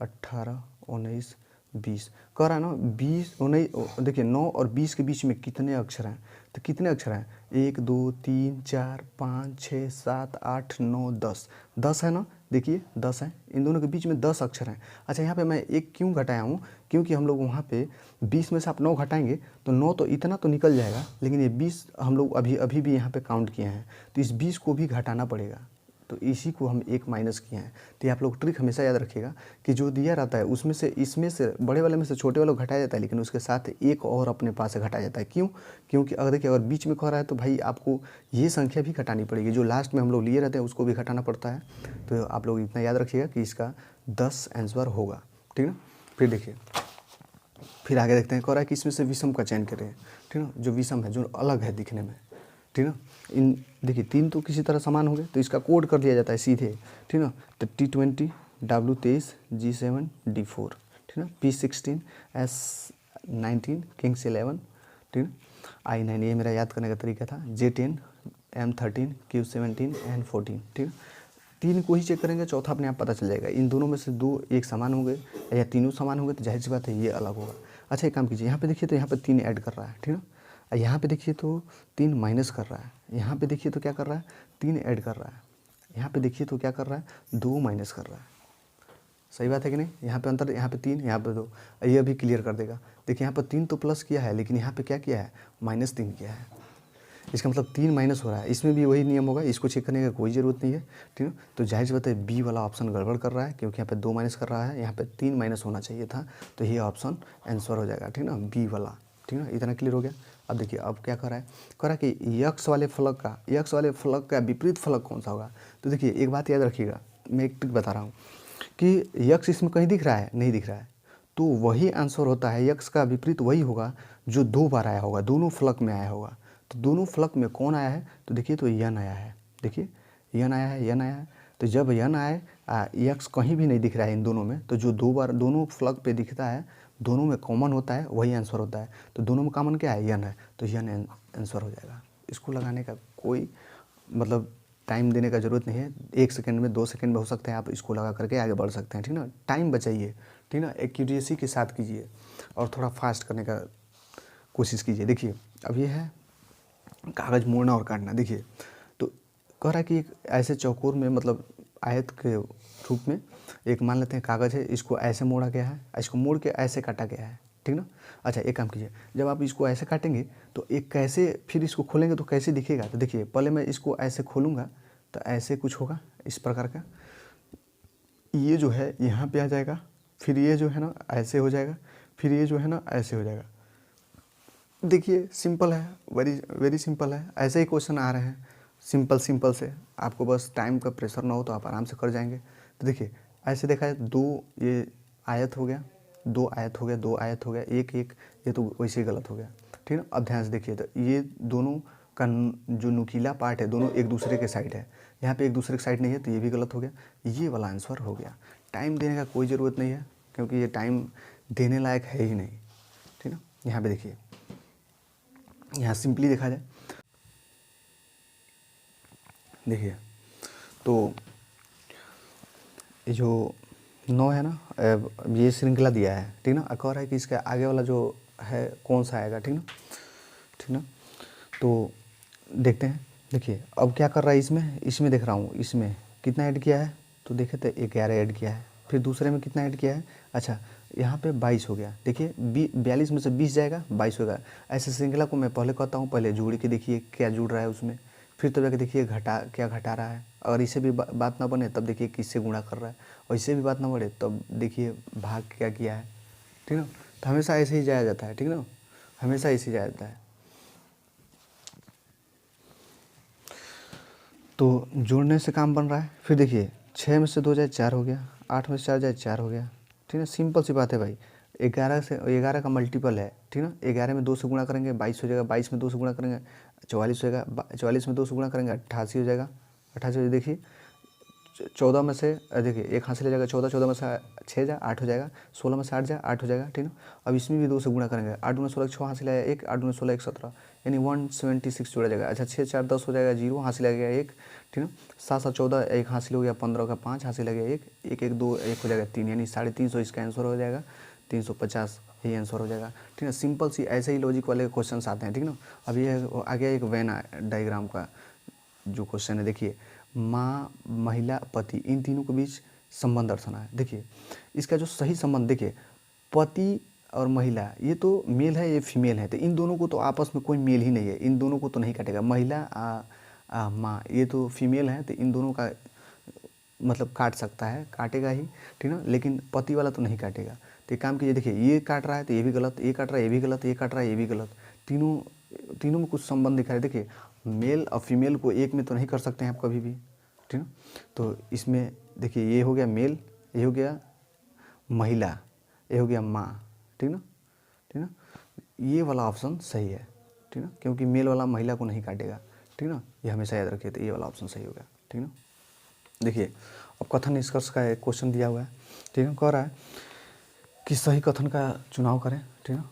18 19 20। कह रहा है ना 20 19, देखिए 9 और 20 के बीच में कितने अक्षर हैं, तो कितने अक्षर हैं, 1 2 3 4 5 6 7 8 9 10, 10 है ना, देखिए 10 है, इन दोनों के बीच में 10 अक्षर हैं। अच्छा यहाँ पे मैं एक क्यों घटाया हूँ, क्योंकि हम लोग वहाँ पे 20 में से आप 9 घटाएंगे तो 9 तो इतना तो निकल जाएगा, लेकिन ये 20 हम लोग अभी भी यहाँ पे काउंट किए हैं, तो इस 20 को भी घटाना पड़ेगा, तो इसी को हम एक माइनस किए हैं। तो ये आप लोग ट्रिक हमेशा याद रखिएगा कि जो दिया रहता है उसमें से इसमें से बड़े वाले में से छोटे वाले को घटाया जाता है, लेकिन उसके साथ एक और अपने पास से घटाया जाता है। क्यों, क्योंकि अगर देखिए अगर बीच में कह रहा है तो भाई आपको ये संख्या भी घटानी पड़ेगी, जो लास्ट में हम लोग लिए रहते हैं उसको भी घटाना पड़ता है। तो आप लोग इतना याद रखिएगा कि इसका 10 आंसर होगा, ठीक ना। फिर देखिए, फिर आगे देखते हैं, कह रहा है कि इसमें से विषम का चयन करें, ठीक ना, जो विषम है, जो अलग है दिखने में, ठीक ना। इन देखिए 3 तो किसी तरह समान हो गए, तो इसका कोड कर दिया जाता है सीधे, ठीक ना। तो T20 W23 G7 D4, ठीक ना, P16 S19 Kings 11, ठीक ना, I9, ये मेरा याद करने का तरीका था, J10 M13 Q17 N14, ठीक है। 3 को ही चेक करेंगे, चौथा अपने आप पता चल जाएगा। इन दोनों में से 2 एक समान होंगे या तीनों समान होंगे तो जाहिर सी बात है ये अलग होगा। अच्छा एक काम कीजिए, यहाँ पे देखिए तो यहाँ पे 3 ऐड कर रहा है, ठीक है। यहाँ पे देखिए तो 3 माइनस कर रहा है, यहाँ पे देखिए तो क्या कर रहा है, 3 ऐड कर रहा है, यहाँ पे देखिए तो क्या कर रहा है, 2 माइनस कर रहा है। सही बात है कि नहीं, यहाँ पे अंतर, यहाँ पे 3, यहाँ पे 2, ये अभी क्लियर कर देगा। देखिए यहाँ पर 3 तो प्लस किया है, लेकिन यहाँ पे क्या किया है, -3 किया है, इसका मतलब 3 माइनस हो रहा है। इसमें भी वही नियम होगा, इसको चेक करने की कोई ज़रूरत नहीं है, ठीक है। तो जाहिर सी बात है बी वाला ऑप्शन गड़बड़ कर रहा है, क्योंकि यहाँ पे 2 माइनस कर रहा है, यहाँ पे 3 माइनस होना चाहिए था, तो ये ऑप्शन आंसर हो जाएगा, ठीक ना, बी वाला, ठीक ना। इतना क्लियर हो गया। अब देखिए अब क्या कर रहा है, कह रहा है कि यक्स वाले फलक का विपरीत फलक कौन सा होगा। तो देखिए एक बात याद रखिएगा, मैं एक ट्रिक बता रहा हूँ कि यक्स इसमें कहीं दिख रहा है, नहीं दिख रहा है, तो वही आंसर होता है, यक्स का विपरीत वही होगा जो 2 बार आया होगा, दोनों फलक में आया होगा। तो दोनों फलक में कौन आया है, तो देखिए तो यन आया है, देखिए यन आया है, यन आया है। तो जब यन आए, यक्स कहीं भी नहीं दिख रहा है इन दोनों में, तो जो 2 बार दोनों फलक पे दिखता है, दोनों में कॉमन होता है, वही आंसर होता है। तो दोनों में कॉमन क्या है, यन है, तो यन आंसर हो जाएगा। इसको लगाने का कोई मतलब टाइम देने का ज़रूरत नहीं है, 1 सेकंड में 2 सेकंड में हो सकता है, आप इसको लगा करके आगे बढ़ सकते हैं, ठीक ना। टाइम बचाइए, ठीक ना, एक्यूरेसी के साथ कीजिए और थोड़ा फास्ट करने का कोशिश कीजिए। देखिए अब ये है कागज़ मोड़ना और काटना। देखिए तो कह रहा है कि एक ऐसे चौकोर में, मतलब आयत के रूप में एक मान लेते हैं कागज़ है, इसको ऐसे मोड़ा गया है, इसको मोड़ के ऐसे काटा गया है, ठीक ना। अच्छा एक काम कीजिए, जब आप इसको ऐसे काटेंगे तो एक कैसे, फिर इसको खोलेंगे तो कैसे दिखेगा, तो देखिए पहले मैं इसको ऐसे खोलूँगा तो ऐसे कुछ होगा इस प्रकार का, ये जो है यहाँ पे आ जाएगा, फिर ये जो है ना ऐसे हो जाएगा, फिर ये जो है ना ऐसे हो जाएगा। देखिए सिंपल है, वेरी वेरी सिंपल है, ऐसे ही क्वेश्चन आ रहे हैं सिंपल से, आपको बस टाइम का प्रेशर ना हो तो आप आराम से कर जाएंगे। तो देखिए ऐसे देखा है, 2 ये आयत हो गया, 2 आयत हो गया, 2 आयत हो गया, एक ये तो वैसे ही गलत हो गया, ठीक है। अब ध्यान से देखिए, तो ये दोनों का जो नुकीला पार्ट है, दोनों एक दूसरे के साइड है, यहाँ पे एक दूसरे के साइड नहीं है, तो ये भी गलत हो गया, ये वाला आंसर हो गया। टाइम देने का कोई ज़रूरत नहीं है, क्योंकि ये टाइम देने लायक है ही नहीं, ठीक है। यहाँ पे देखिए, यहाँ सिंपली देखा जाए, देखिए तो ये जो 9 है ना, ये श्रृंखला दिया है, ठीक ना, कह रहा है कि इसका आगे वाला जो है कौन सा आएगा, ठीक ना, ठीक ना। तो देखते हैं, देखिए अब क्या कर रहा है, इसमें देख रहा हूँ, इसमें कितना ऐड किया है, तो देखे तो 11 ऐड किया है, फिर दूसरे में कितना ऐड किया है, अच्छा यहाँ पे 22 हो गया। देखिए 42 में से 20 जाएगा, 22 होगा। ऐसे श्रृंखला को मैं पहले कहता हूँ, पहले जोड़ के देखिए क्या जुड़ रहा है उसमें, फिर तो जाके देखिए क्या घटा रहा है। अगर इससे भी बात ना बने तब देखिए किससे गुणा कर रहा है, और इससे भी बात ना बढ़े तब देखिए भाग क्या किया है, ठीक ना। तो हमेशा ऐसे ही जाया जाता है, ठीक ना, हमेशा ऐसे ही जाया जाता है। तो जोड़ने से काम बन रहा है। फिर देखिए 6 में से 2 जाए 4 हो गया, 8 में से 4 जाए 4 हो गया, ठीक है। सिंपल सी बात है भाई, 11 का मल्टीपल है, ठीक ना। 11 में 2 से गुणा करेंगे 22 हो जाएगा, 22 में 2 से गुणा करेंगे 44 हो जाएगा, 44 में 2 से गुणा करेंगे 88 हो जाएगा, 88 हो। देखिए 14 में से देखिए 1 हाथ से ले जाएगा, 14 में से 6 जाए 8 हो जाएगा, 16 में से 8 जाए 8 हो जाएगा, ठीक ना। अब इसमें भी 2 से गुणा करेंगे, 8 दूनी 16, 6 हाथ से ले आया 1, 8 दूनी 16, 1 17, यानी 176 जोड़ा जाएगा। अच्छा 6 4 10 हो जाएगा, 0 हासिल आ गया 1, ठीक ना। 7 7 14, 1 हासिल हो गया, 15 का 5 हासिल आ गया 1, 1 1 2 1 हो जाएगा 3, यानी 350 इसका आंसर हो जाएगा, 350 यही आंसर हो जाएगा, ठीक है। सिंपल सी ऐसे ही लॉजिक वाले क्वेश्चन आते हैं, ठीक ना। अब ये आ गया एक वेन डायग्राम का जो क्वेश्चन है। देखिए माँ, महिला, पति, इन तीनों के बीच संबंध दर्शाना है। देखिए इसका जो सही संबंध, देखिए पति और महिला ये तो मेल है, ये फीमेल है, तो इन दोनों को तो आपस में कोई मेल ही नहीं है, इन दोनों को तो नहीं काटेगा। महिला माँ ये तो फीमेल है, तो इन दोनों का मतलब काट सकता है, काटेगा ही, ठीक ना, लेकिन पति वाला तो नहीं काटेगा। तो एक काम कीजिए, देखिए ये काट रहा है तो ये भी गलत, ये काट रहा है ये भी गलत, ये काट रहा है ये भी गलत, तीनों में कुछ संबंध दिखा रहा है। देखिए मेल और फीमेल को एक में तो नहीं कर सकते हैं आप कभी भी, ठीक ना। तो इसमें देखिए ये हो गया मेल, ये हो गया महिला, ये हो गया माँ, ठीक ना, ठीक ना। ये वाला ऑप्शन सही है, ठीक ना, क्योंकि मेल वाला महिला को नहीं काटेगा, ठीक ना, ये हमेशा याद रखिए। तो ये वाला ऑप्शन सही हो गया, ठीक ना। देखिए अब कथन निष्कर्ष का एक क्वेश्चन दिया हुआ है, ठीक है। कह रहा है कि सही कथन का चुनाव करें, ठीक ना,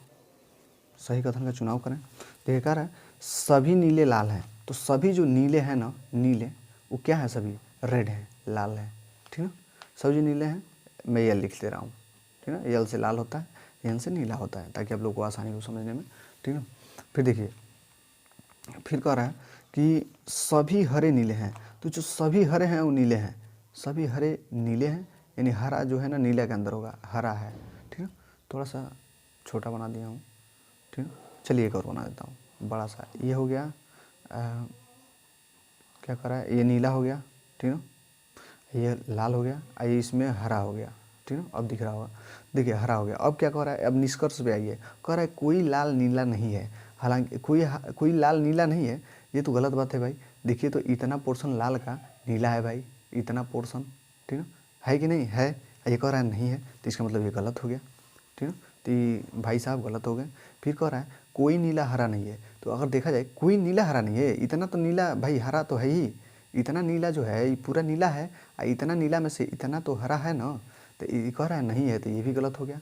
सही कथन का चुनाव करें। देखिए कह रहा है सभी नीले लाल हैं, तो सभी जो नीले हैं ना, नीले वो क्या है, सभी रेड है, लाल है, ठीक ना। सभी नीले हैं, मैं ये लिख ले रहा हूँ, ठीक ना। यल से लाल होता है, एन से नीला होता है, ताकि आप लोग को आसानी हो समझने में, ठीक ना। फिर देखिए फिर कह रहा है कि सभी हरे नीले हैं, तो जो सभी हरे हैं वो नीले हैं, सभी हरे नीले हैं, यानी हरा जो है ना नीला के अंदर होगा, हरा है, ठीक है। थोड़ा सा छोटा बना दिया हूँ, ठीक है। चलिए एक और बना देता हूँ बड़ा सा। ये हो गया क्या कर रहा है, ये नीला हो गया, ठीक है, ये लाल हो गया, ये इसमें हरा हो गया, ठीक है। अब दिख रहा होगा, देखिए हरा हो गया। अब क्या कह रहा है, अब निष्कर्ष पे आइए। कह रहा है कोई लाल नीला नहीं है, हालांकि कोई लाल नीला नहीं है, ये तो गलत बात है भाई। देखिए तो इतना पोर्शन लाल का नीला है भाई, इतना पोर्शन, ठीक है कि नहीं है। ये कह रहा है नहीं है, तो इसका मतलब ये गलत हो गया, ठीक है। तो ये भाई साहब गलत हो गए। फिर कह रहा है कोई नीला हरा नहीं है, तो अगर देखा जाए कोई नीला हरा नहीं है, इतना तो नीला भाई हरा तो है ही, इतना नीला जो है ये पूरा नीला है, इतना नीला में से इतना तो हरा है ना, तो ये कह रहा है नहीं है, तो ये भी गलत हो गया।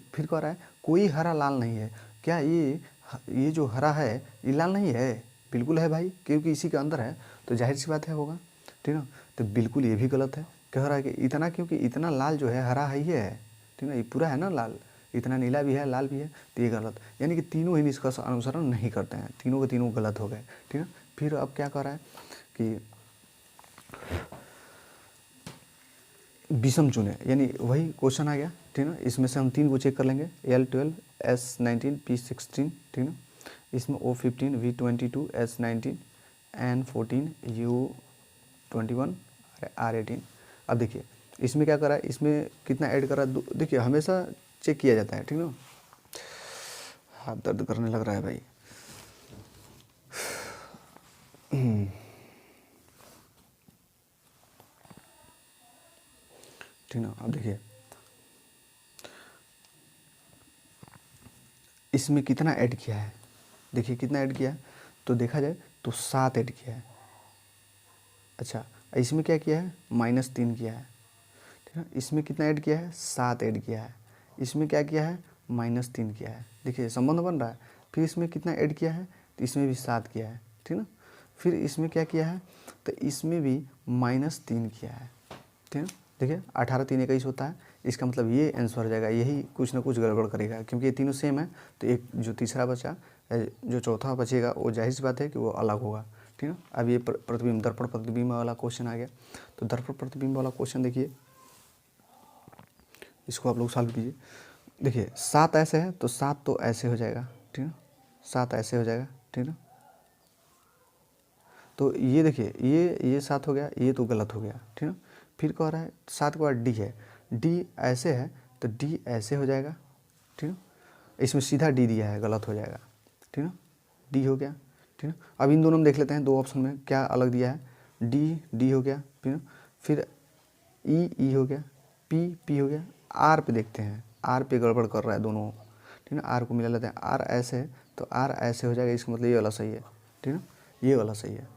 फिर कह रहा है कोई हरा लाल नहीं है, क्या ये जो हरा है ये लाल नहीं है, बिल्कुल है भाई, क्योंकि इसी के अंदर है, तो जाहिर सी बात है होगा, ठीक ना। तो बिल्कुल ये भी गलत है। कह रहा है कि इतना, क्योंकि इतना लाल जो है हरा है ही है, ठीक है, ये पूरा है ना लाल, इतना नीला भी है लाल भी है, तो ये गलत, यानी कि तीनों ही निष्कर्ष अनुसरण नहीं करते हैं, तीनों के तीनों गलत हो गए, ठीक है। फिर अब क्या कह रहा है कि विषम चुने, यानी वही क्वेश्चन आ गया, ठीक ना। इसमें से हम 3 को चेक कर लेंगे, L12, S19, P16, ठीक ना। इसमें O15, V22, S19, N14, U21, R18। अब देखिए इसमें क्या करा है, इसमें कितना ऐड करा, देखिए हमेशा चेक किया जाता है, ठीक ना। हाथ दर्द करने लग रहा है भाई। ठीक ना। अब देखिए इसमें कितना ऐड किया है, देखिए कितना ऐड किया है, तो देखा जाए तो 7 ऐड किया है। अच्छा इसमें क्या किया है, -3 किया है, ठीक है। इसमें कितना ऐड किया है, 7 ऐड किया है। इसमें क्या किया है, -3 किया है। देखिए संबंध बन रहा है। फिर इसमें कितना ऐड किया है, तो इसमें भी 7 किया है, ठीक ना। फिर इसमें क्या किया है, तो इसमें भी -3 किया है, ठीक है। देखिए 18 3 21 होता है, इसका मतलब ये आंसर हो जाएगा, यही कुछ ना कुछ गड़बड़ करेगा, क्योंकि ये तीनों सेम है। तो एक जो तीसरा बचा, जो चौथा बचेगा, वो जाहिर सी बात है कि वो अलग होगा, ठीक है। अब ये प्रतिबिंब, दर्पण प्रतिबिंब वाला क्वेश्चन आ गया। तो दर्पण प्रतिबिंब वाला क्वेश्चन देखिए, इसको आप लोग सॉल्व कीजिए। देखिए 7 ऐसे है, तो 7 तो ऐसे हो जाएगा, ठीक है, 7 ऐसे हो जाएगा, ठीक है। तो ये देखिए ये 7 हो गया, ये तो गलत हो गया, ठीक है। फिर कह रहा है 7 के बाद डी है, डी ऐसे है, तो डी ऐसे हो जाएगा, ठीक है। इसमें सीधा डी दिया है, गलत हो जाएगा, ठीक है। डी हो गया, ठीक है। अब इन दोनों में देख लेते हैं, 2 ऑप्शन में क्या अलग दिया है, डी हो गया, ठीक है। फिर ई हो गया, पी हो गया। आर पे देखते हैं, आर पे गड़बड़ कर रहा है दोनों, ठीक है। आर को मिला लेते हैं, आर ऐसे है तो आर ऐसे हो जाएगा, इसका मतलब ये वाला सही है, ठीक है, ये वाला सही है,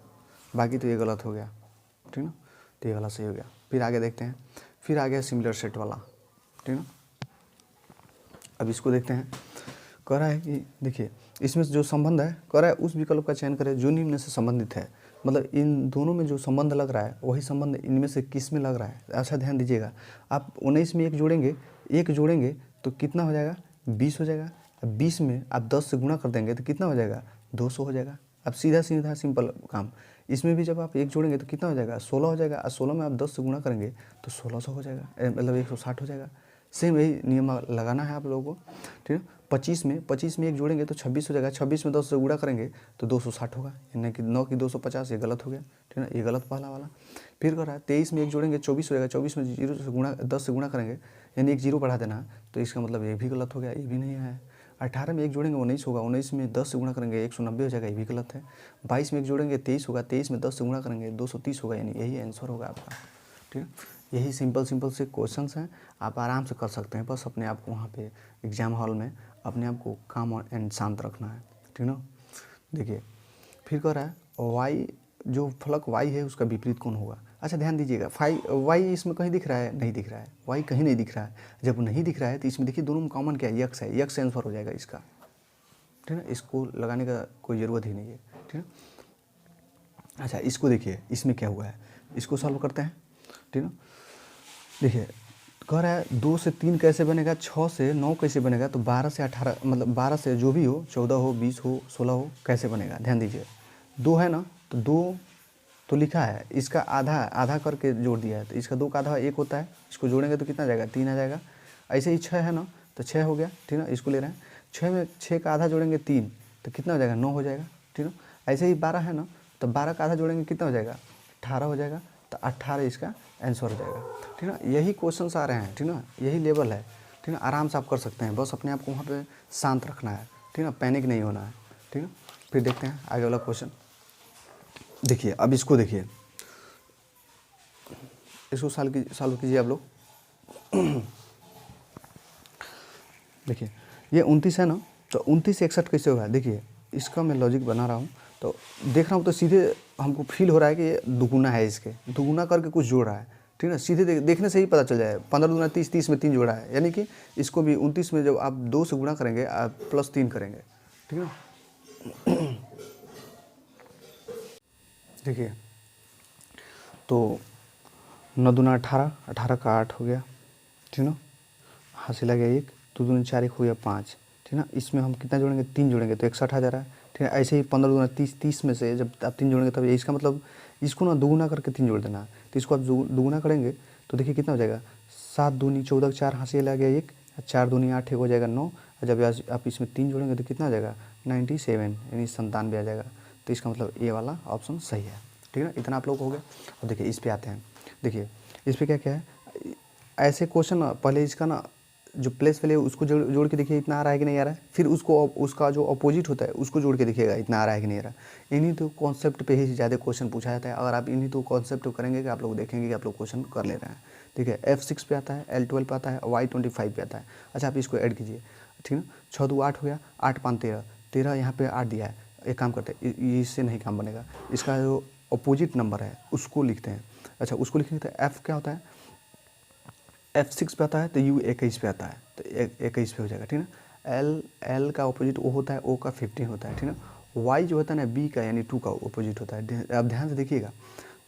बाकी तो ये गलत हो गया, ठीक है। तो ये वाला सही हो गया। फिर आगे देखते हैं, फिर आ गया सिमिलर सेट वाला, ठीक है। अब इसको देखते हैं, कह रहा है कि देखिए इसमें जो संबंध है, कह रहा है उस विकल्प का चयन करें जो निम्न से संबंधित है, मतलब इन दोनों में जो संबंध लग रहा है वही संबंध इनमें से किस में लग रहा है। अच्छा ध्यान दीजिएगा, आप 19 में एक जोड़ेंगे तो कितना हो जाएगा, 20 हो जाएगा। अब 20 में आप 10 से गुणा कर देंगे तो कितना हो जाएगा, 200 हो जाएगा। अब सीधा सीधा सिंपल काम, इसमें भी जब आप 1 जोड़ेंगे तो कितना हो जाएगा, 16 हो जाएगा। और 16 में आप 10 से गुणा करेंगे तो 1600 हो जाएगा, मतलब 160 हो जाएगा। सेम यही नियम लगाना है आप लोगों को, ठीक है। 25 में 1 जोड़ेंगे तो 26 हो जाएगा। 26 में 10 से गुणा करेंगे तो 260 होगा, यानी कि 9 की 250, ये गलत हो गया, ठीक है ना, ये गलत पहला वाला। फिर कर रहा है 23 में 1 जोड़ेंगे 24 हो जाएगा। 24 में 0 से गुणा 10 से गुणा करेंगे, यानी 1 0 बढ़ा देना, तो इसका मतलब ये भी गलत हो गया, ये भी नहीं है। 18 में 1 जोड़ेंगे 19 होगा। 19 में 10 से गुणा करेंगे 190 हो जाएगा, ये भी गलत है। 22 में 1 जोड़ेंगे 23 होगा। 23 में 10 से गुणा करेंगे 230 होगा, यानी यही आंसर होगा आपका, ठीक है। यही सिंपल से क्वेश्चंस हैं, आप आराम से कर सकते हैं। बस अपने आप को वहाँ पे एग्ज़ाम हॉल में अपने आप को काम एंड शांत रखना है, ठीक ना। देखिए फिर कह रहा है वाई, जो फलक वाई है उसका विपरीत कौन होगा। अच्छा ध्यान दीजिएगा, वाई इसमें कहीं दिख रहा है, नहीं दिख रहा है, वाई कहीं नहीं दिख रहा है। जब नहीं दिख रहा है तो इसमें देखिए दोनों में कॉमन क्या है, यक्स है, यक्स आंसर हो जाएगा इसका, ठीक है। इसको लगाने का कोई ज़रूरत ही नहीं है, ठीक है। अच्छा इसको देखिए, इसमें क्या हुआ है, इसको सॉल्व करते हैं, ठीक है। देखिए कह रहा है 2 से 3 कैसे बनेगा, 6 से 9 कैसे बनेगा, तो 12 से 18, मतलब 12 से जो भी हो, 14 हो, 20 हो, 16 हो, कैसे बनेगा। ध्यान दीजिए 2 है ना, तो 2 तो लिखा है, इसका आधा आधा करके जोड़ दिया है, तो इसका 2 का आधा 1 होता है, इसको जोड़ेंगे तो कितना आ जाएगा, 3 आ जाएगा। ऐसे ही 6 है ना, तो 6 हो गया, ठीक है, इसको ले रहे हैं। 6 में 6 का आधा जोड़ेंगे 3, तो कितना हो जाएगा, 9 हो जाएगा, ठीक है। ऐसे ही 12 है ना, तो 12 का आधा जोड़ेंगे कितना हो जाएगा, 18 हो जाएगा, तो 18 इसका आंसर हो जाएगा, ठीक है। यही क्वेश्चन आ रहे हैं, ठीक है, यही लेवल है, ठीक है। आराम से आप कर सकते हैं, बस अपने आप को वहाँ पे शांत रखना है, ठीक है, पैनिक नहीं होना है, ठीक है। फिर देखते हैं आगे वाला क्वेश्चन। देखिए अब इसको देखिए, इसको सॉल्व कीजिए आप लोग। देखिए ये 29 है ना, तो 29 से 61 कैसे होगा। देखिए इसका मैं लॉजिक बना रहा हूँ, तो देख रहा हूँ तो सीधे हमको फील हो रहा है कि ये दुगुना है, इसके दुगुना करके कुछ जोड़ रहा है, ठीक है ना। सीधे देखने से ही पता चल जाए, 15 दूना 30, 30 में 3 जोड़ा है, यानी कि इसको भी 29 में जब आप 2 से गुणा करेंगे आप +3 करेंगे, ठीक है ना। देखिए तो 9 दूना 18, 18 का 8 हो गया, ठीक ना, हासिल गया 1, 2 दूनी 4, 1 हो गया 5, ठीक ना। इसमें हम कितना जोड़ेंगे, 3 जोड़ेंगे तो 61 आ जा रहा है, ठीक है। ऐसे ही 15 दूना 30, 30 में से जब आप 3 जोड़ेंगे तब इसका मतलब इसको ना दोगुना करके 3 जोड़ देना है, तो इसको आप दोगुना करेंगे तो देखिए कितना हो जाएगा, 7 दूनी 14, 4 हासिल आ गया 1, 4 दूनी 8, 1 हो जाएगा 9, और जब आप इसमें 3 जोड़ेंगे तो कितना आ जाएगा, 97, यानी 97 आ जाएगा। तो इसका मतलब ये वाला ऑप्शन सही है, ठीक है ना। इतना आप लोग हो गया। अब देखिए इस पर आते हैं, देखिए इस पर क्या क्या है, ऐसे क्वेश्चन पहले इसका ना जो प्लेस वैल्यू उसको जोड़ के देखिए इतना आ रहा है कि नहीं आ रहा है, फिर उसको उसका जो अपोजिट होता है उसको जोड़ के देखिएगा इतना आ रहा है कि नहीं आ रहा है। इन्हीं तो कॉन्सेप्ट पे ही ज़्यादा क्वेश्चन पूछा जाता है। अगर आप इन्हीं तो कॉन्सेप्ट को करेंगे कि आप लोग देखेंगे कि आप लोग क्वेश्चन कर ले रहे हैं, ठीक है। F6 पे आता है, L12 पे आता है, Y25 पे आता है। अच्छा आप इसको ऐड कीजिए, ठीक है। 6 2 8 हो गया, 8 5 13, 13 यहाँ पे 8 दिया है। एक काम करते हैं, इससे नहीं काम बनेगा, इसका जो अपोजिट नंबर है उसको लिखते हैं। अच्छा उसको लिखने का F क्या होता है, F6 पे आता है तो U 21 पे आता है, तो 21 पे हो जाएगा, ठीक है। L का अपोजिट O होता है, O का 15 होता है, ठीक है। Y जो होता है ना B का यानी 2 का अपोजिट होता है। अब ध्यान से देखिएगा,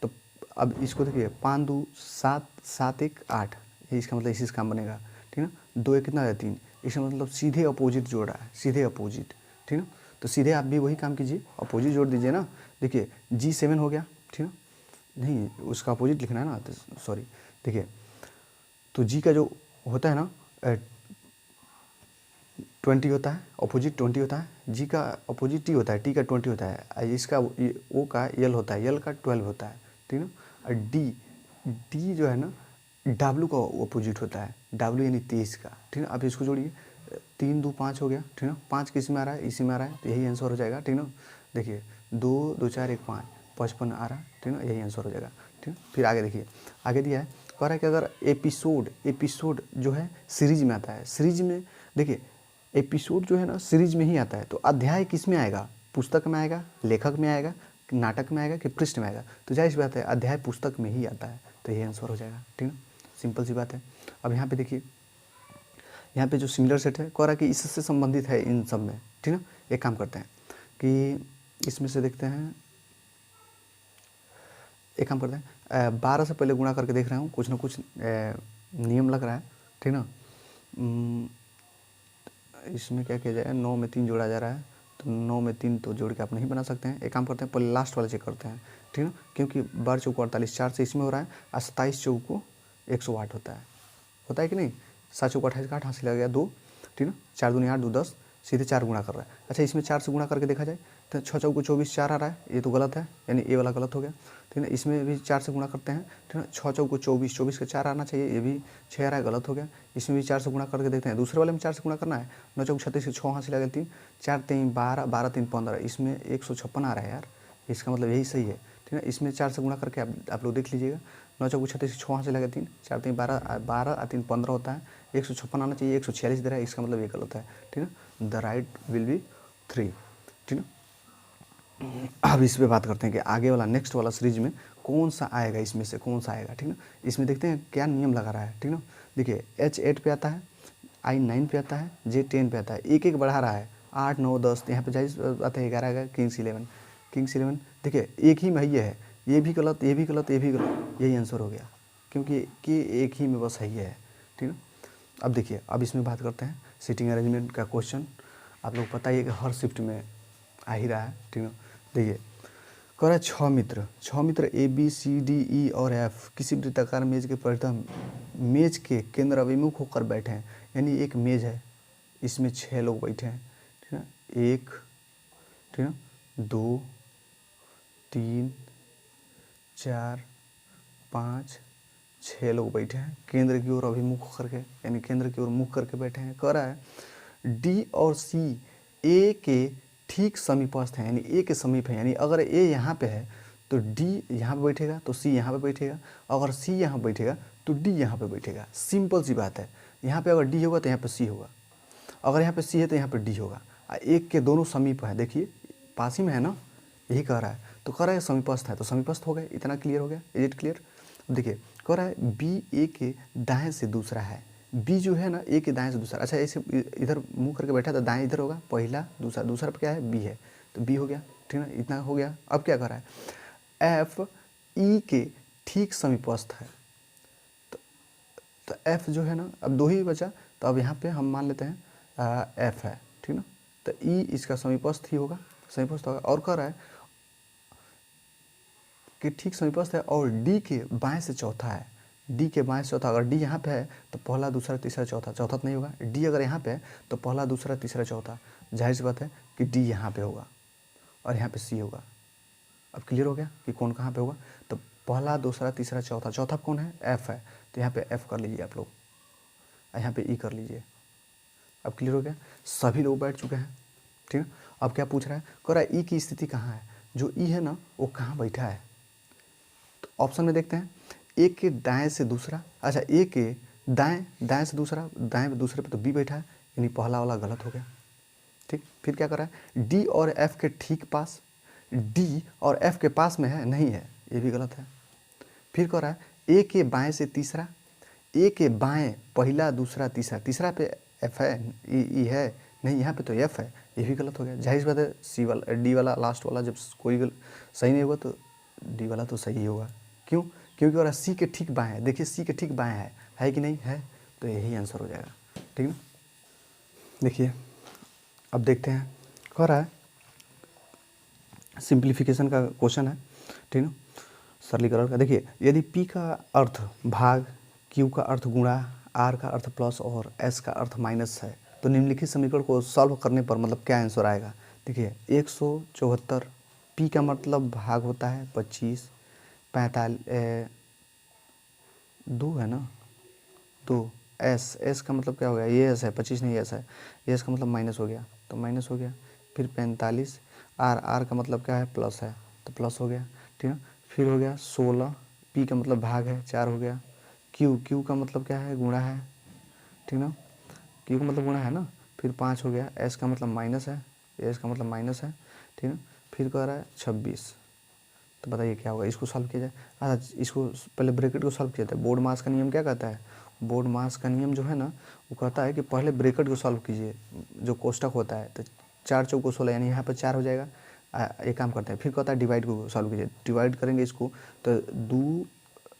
तो अब इसको देखिए 5 2 7 7 1 8, ये इसका मतलब इसी से काम बनेगा, ठीक है। 2 1 कितना है 3, इसका मतलब सीधे अपोजिट जोड़ रहा है, सीधे अपोजिट, ठीक है। तो सीधे आप भी वही काम कीजिए, अपोजिट जोड़ दीजिए ना। देखिए G7 हो गया, ठीक है, नहीं उसका अपोजिट लिखना है ना, तो सॉरी। देखिए तो जी का जो होता है ना 20 होता है, अपोजिट 20 होता है। जी का अपोजिट टी होता है, टी का 20 होता है। इसका ओ का यल होता है, यल का 12 होता है, ठीक है ना। और डी जो है ना डब्लू का अपोजिट होता है, डब्लू यानी 23 का, ठीक है। आप इसको जोड़िए, 3 2 5 हो गया, ठीक है। 5 किस में आ रहा है, इसी में आ रहा है, तो यही आंसर हो जाएगा, ठीक है ना। देखिए 2 2 4 1 5, 55 आ रहा है, ठीक है ना, यही आंसर हो जाएगा, ठीक है। फिर आगे देखिए, आगे दिया है, कह रहा है कि अगर एपिसोड जो है सीरीज में आता है, सीरीज में देखिए एपिसोड जो है ना सीरीज में ही आता है, तो अध्याय किस में आएगा, पुस्तक में आएगा, लेखक में आएगा, नाटक में आएगा कि पृष्ठ में आएगा, तो जाहिर सी बात है अध्याय पुस्तक में ही आता है, तो यही आंसर हो जाएगा, ठीक है। सिंपल सी बात है। अब यहाँ पे देखिए, यहाँ पे जो सिमिलर सेट है कह रहा है कि इससे संबंधित है इन सब में, ठीक है। एक काम करते हैं कि इसमें से देखते हैं, एक काम करते हैं 12 से पहले गुणा करके देख रहा हूँ, कुछ ना कुछ नियम लग रहा है, ठीक ना। इसमें क्या किया जाए, 9 में 3 जोड़ा जा रहा है, तो 9 में 3 तो जोड़ के आप नहीं बना सकते हैं। एक काम करते हैं, पहले लास्ट वाला चेक करते हैं, ठीक है, क्योंकि 12 चौको 48, 4 से इसमें हो रहा है, और 27 चौको 108 होता है कि नहीं। 7 चौको 28 का 8 हासिल आ गया 2, ठीक है, 4 दूनी 8, 2 10, सीधे 4 गुणा कर रहा है। अच्छा, इसमें 4 से गुणा करके देखा जाए तो 6 चौको 24, 4 आ रहा है, ये तो गलत है, यानी ए वाला गलत हो गया, ठीक है ना। इसमें भी 4 से गुणा करते हैं, ठीक है, 6 चौको 24, 24 का 4 आना चाहिए, ये भी 6 आ रहा है, गलत हो गया। इसमें भी 4 से गुणा करके देखते हैं, दूसरे वाले में 4 से गुणा करना है, 9 चौको 36 के 6 हासिल आ गया 3, 4 3 12, 12 3 15, इसमें 156 आ रहा है यार, इसका मतलब यही सही है, ठीक है। इसमें 4 से गुणा करके आप लोग देख लीजिएगा, 9 चौको 36 के 6 हासिल आ गया 3, 4 3 12, 12 और 3 15 होता है, 156 आना चाहिए, 146 दे रहा है, इसका मतलब ये गलत है, ठीक है। द राइट विल बी 3, ठीक है। अब इस पे बात करते हैं कि आगे वाला नेक्स्ट वाला सीरीज में कौन सा आएगा, इसमें से कौन सा आएगा, ठीक है। इसमें देखते हैं क्या नियम लगा रहा है, ठीक है। देखिए H 8 पे आता है, I 9 पे आता है, J 10 पे आता है, एक एक बढ़ा रहा है, 8 9 10, यहाँ पे जाइज आता है 11 का किंग्स 11। देखिए एक ही में ये है, ये भी गलत, ये भी गलत, ये भी गलत, यही आंसर हो गया, क्योंकि कि एक ही में बस है ये है, ठीक है। अब देखिए, अब इसमें बात करते हैं सीटिंग अरेंजमेंट का क्वेश्चन। आप लोग पता ही है कि हर शिफ्ट में आ ही रहा है, ठीक है। देखिए कह रहा है 6 मित्र A B C D E और एफ किसी वृत्ताकार मेज के प्रथम मेज के केंद्र अभिमुख होकर बैठे हैं, यानी एक मेज है, इसमें 6 लोग बैठे हैं, ठीक है, 1, ठीक है, 2 3 4 5 6 लोग बैठे हैं, केंद्र की ओर अभिमुख करके, यानी केंद्र की ओर मुख करके बैठे हैं। कह रहा है डी और सी ए के ठीक समीपस्थ है, यानी ए के समीप है, यानी अगर ए यहाँ पे है तो डी यहाँ पे बैठेगा, तो सी यहाँ पे बैठेगा, अगर सी यहाँ बैठेगा तो डी यहाँ पे बैठेगा। सिंपल सी बात है, यहाँ पे अगर डी होगा तो यहाँ पे सी होगा, अगर यहाँ पे सी है तो यहाँ पे डी होगा। एक के दोनों समीप है, देखिए पास ही में है ना, यही कह रहा है, तो कह रहा है समीपस्थ है, तो समीपस्थ हो गए, इतना क्लियर हो गया, इज इट क्लियर। देखिए कह रहा है बी ए के दाएं से दूसरा है, बी जो है ना ए के दाएं से दूसरा, अच्छा ऐसे इधर मुंह करके बैठा तो दाएं इधर होगा, पहला दूसरा, दूसरा पे क्या है बी है, तो बी हो गया, ठीक है ना, इतना हो गया। अब क्या कर रहा है, एफ ई के ठीक समीपस्थ है, तो एफ जो है ना, अब 2 ही बचा, तो अब यहाँ पे हम मान लेते हैं एफ है, ठीक ना, तो ई इसका समीपस्थ ही होगा, समीपस्थ होगा। और कह रहा है कि ठीक समीपस्थ है और डी के बाएं से चौथा है, डी के बाएं से चौथा, अगर डी यहाँ पे है तो पहला दूसरा तीसरा चौथा, चौथा तो नहीं होगा, डी अगर यहाँ पे है तो पहला दूसरा तीसरा चौथा, जाहिर सी बात है कि डी यहाँ पे होगा और यहाँ पे सी होगा। अब क्लियर हो गया कि कौन कहाँ पे होगा, तो पहला दूसरा तीसरा चौथा, चौथा कौन है, एफ है, तो यहाँ पे एफ कर लीजिए आप लोग, यहाँ पे ई कर लीजिए। अब क्लियर हो गया, सभी लोग बैठ चुके हैं, ठीक है। अब क्या पूछ रहा है, कह रहा है ई की स्थिति कहाँ है, जो ई है ना वो कहाँ बैठा है, तो ऑप्शन में देखते हैं, एक के दाएं से दूसरा, अच्छा एक के दाएं से दूसरा, दाएं दूसरे पे तो बी बैठा है, यानी पहला वाला गलत हो गया, ठीक। फिर क्या कर रहा है, डी और एफ के ठीक पास, डी और एफ के पास में है, नहीं है, ये भी गलत है। फिर कह रहा है ए के बाएं से तीसरा, ए के बाएं पहला दूसरा तीसरा, तीसरा पे एफ है, ई है, नहीं यहाँ पे तो एफ है, ये भी गलत हो गया। जाहिर बात है सी वाला डी वाला लास्ट वाला जब कोई सही नहीं होगा तो डी वाला तो सही होगा, क्यों, क्योंकि और सी के ठीक बाएं है, देखिए सी के ठीक बाएं है कि नहीं है, तो यही आंसर हो जाएगा, ठीक है। देखिए अब देखते हैं, कह रहा है सिंप्लीफिकेशन का क्वेश्चन है, ठीक है, सरलीकरण का। देखिए यदि P का अर्थ भाग, Q का अर्थ गुणा, R का अर्थ प्लस और S का अर्थ माइनस है, तो निम्नलिखित समीकरण को सॉल्व करने पर मतलब क्या आंसर आएगा। देखिए 174, P का मतलब भाग होता है 25, 45 2 है ना, 2, S का मतलब क्या हो गया, ये S है, 25 नहीं S है, S का मतलब माइनस हो गया, तो माइनस हो गया। फिर 45, R का मतलब क्या है, प्लस है, तो प्लस हो गया, ठीक है। फिर हो गया 16, P का मतलब भाग है, 4 हो गया। Q का मतलब क्या है, गुणा है, ठीक ना, Q का मतलब गुणा है ना। फिर 5 हो गया, S का मतलब माइनस है, S का मतलब माइनस है, ठीक है। फिर कह रहा है 26, तो बताइए क्या होगा, इसको सॉल्व किया जाए। अच्छा इसको पहले ब्रैकेट को सॉल्व किया जाता है, बोर्ड मास का नियम क्या कहता है, बोर्ड मास का नियम जो है ना वो कहता है कि पहले ब्रैकेट को सॉल्व कीजिए, जो कोष्टक होता है, तो 4 चौको 16, यानी यहाँ पर 4 हो जाएगा। एक काम करते हैं, फिर कहता है डिवाइड को सॉल्व कीजिए, डिवाइड करेंगे इसको तो 2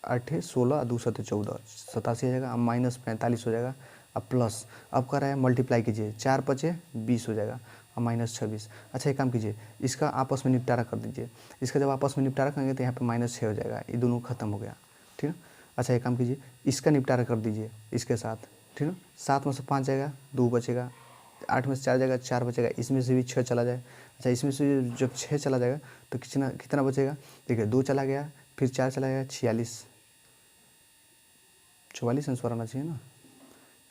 8 16, 2 7 14, 87 हो जाएगा, -45 हो जाएगा, अब प्लस, अब कर रहा है मल्टीप्लाई कीजिए, 4 पचे 20 हो जाएगा और -26। अच्छा एक काम कीजिए, इसका आपस में निपटारा कर दीजिए, इसका जब आपस में निपटारा करेंगे तो यहाँ पे -6 हो जाएगा, ये दोनों खत्म हो गया, ठीक है। अच्छा एक काम कीजिए, इसका निपटारा कर दीजिए इसके साथ, ठीक है। 7 में से 5 जाएगा, 2 बचेगा, 8 में से 4 जाएगा, 4 बचेगा, इसमें से भी 6 चला जाए। अच्छा इसमें से जब 6 चला जाएगा तो कितना कितना बचेगा, देखिए 2 चला गया, फिर 4 चला गया, 46, 44 आंसर आना चाहिए ना,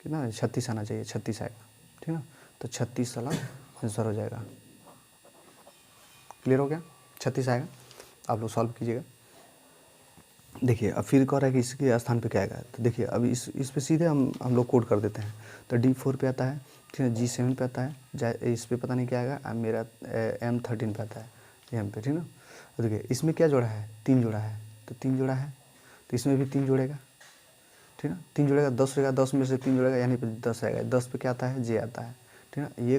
कितना 36 आना चाहिए, 36 आएगा, ठीक ना। तो 36 वाला आंसर हो जाएगा। क्लियर हो गया, 36 आएगा, आप लोग सॉल्व कीजिएगा। देखिए अब फिर कह रहा है कि इसके स्थान पे क्या आएगा, तो देखिए अब इस पे सीधे हम लोग कोड कर देते हैं। तो D4 पे आता है, ठीक है, G7 पे आता है, इस पे पता नहीं क्या आएगा, अब मेरा M13 पे आता है, M पे, ठीक ना। तो देखिए इसमें क्या जोड़ा है, 3 जोड़ा है, तो 3 जोड़ा है, तो इसमें भी 3 जोड़ेगा, ठीक ना। 3 जोड़ेगा 10 होगा, 10 में से 3 जोड़ेगा यानी पे 10 आएगा, 10 पे क्या आता है, J आता है, ठीक ना। ये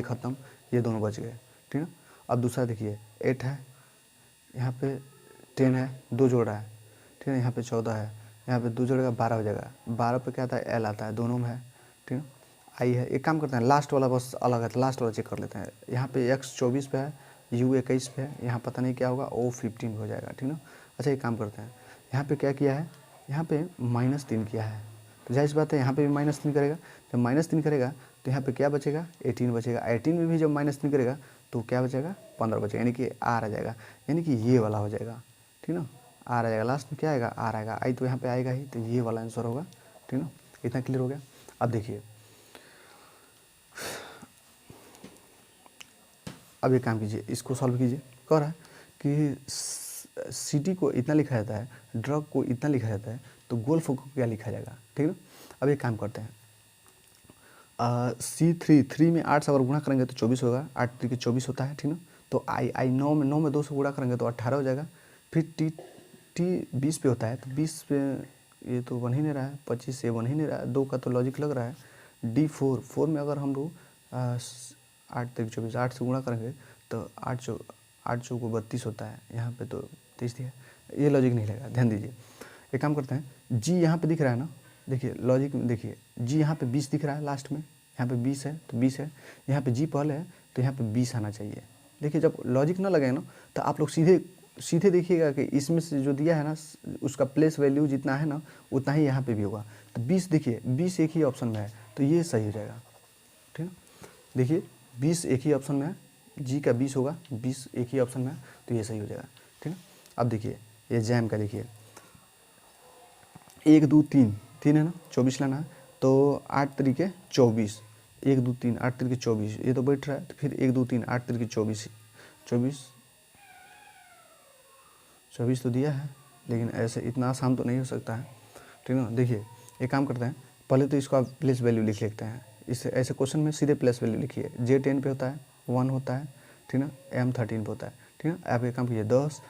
ख़त्म, ये दोनों बच गए, ठीक ना। अब दूसरा देखिए 8 है, यहाँ पे 10 है, 2 जोड़ा है, ठीक है, यहाँ पे 14 है, यहाँ पे 2 जोड़ेगा 12 हो जाएगा, 12 पे क्या आता है, L आता है, दोनों में है, ठीक है। आई है, एक काम करते हैं लास्ट वाला बस अलग है, तो लास्ट वाला चेक कर लेते हैं। यहाँ पे X 24 पे है, U 21 पे है, यहाँ पता नहीं क्या होगा, O 15 हो जाएगा, ठीक ना। अच्छा एक काम करते हैं, यहाँ पे क्या किया है, यहाँ पे -3 किया है, तो जाहिर सी बात है यहाँ पे भी -3 करेगा, जब -3 करेगा तो यहाँ पे क्या बचेगा, 18 बचेगा, 18 में भी जब -3 करेगा तो क्या बचेगा, 15 बचेगा, यानी कि R आ जाएगा, यानी कि ये वाला हो जाएगा, ठीक ना। R आ जाएगा, लास्ट में क्या आएगा, R आएगा, आई तो यहाँ पे आएगा ही, तो ये वाला आंसर होगा, ठीक ना। इतना क्लियर हो गया। अब देखिए अब एक काम कीजिए, इसको सॉल्व कीजिए। कह रहा है कि सिटी को इतना लिखा जाता है, ड्रग को इतना लिखा जाता है, तो गोल्फ को क्या लिखा जाएगा, ठीक ना। अब एक काम करते हैं, C3 में 8 से अगर गुणा करेंगे तो 24 होगा, 8 3 24 होता है, ठीक ना। तो आई 9 में 2 से गुणा करेंगे तो 18 हो जाएगा। फिर टी 20 पे होता है, तो 20 पे ये तो बन ही नहीं रहा है, 25 से बन ही नहीं रहा है, 2 का तो लॉजिक लग रहा है। D4 में अगर हम लोग 8 3 24, 8 से गुणा करेंगे तो 8 चौको 32 होता है, यहाँ पे तो 23 दिया, ये लॉजिक नहीं लगेगा, ध्यान दीजिए। एक काम करते हैं, जी यहाँ पे दिख रहा है ना, देखिए लॉजिक में देखिए, जी यहाँ पे 20 दिख रहा है लास्ट में, यहाँ पे 20 है तो 20 है, यहाँ पे जी पहले है तो यहाँ पे 20 आना चाहिए। देखिए जब लॉजिक ना लगे ना तो आप लोग सीधे देखिएगा कि इसमें से जो दिया है ना उसका प्लेस वैल्यू जितना है ना उतना ही यहाँ पे भी होगा। तो 20 देखिए, 20 एक ही ऑप्शन में है तो ये सही हो जाएगा, ठीक है। देखिए 20 एक ही ऑप्शन में है, जी का 20 होगा, 20 एक ही ऑप्शन में है तो ये सही हो जाएगा, ठीक है। अब देखिए ये जैम का देखिए 1 2 3 है ना, 24 लाना है, तो 8 तरीके 24, 1 2 3 8 तरीके 24, ये तो बैठ रहा है, तो फिर 1 2 3 8 तरीके 24 तो दिया है, लेकिन ऐसे इतना आसान तो नहीं हो सकता है, ठीक है। देखिए एक काम करते हैं, पहले तो इसको आप प्लेस वैल्यू लिख लेते हैं, इस ऐसे क्वेश्चन में सीधे प्लेस वैल्यू लिखिए। J10 पे होता है 1 होता है, ठीक ना, M13 पे होता है, ठीक है। आप एक काम कीजिए 10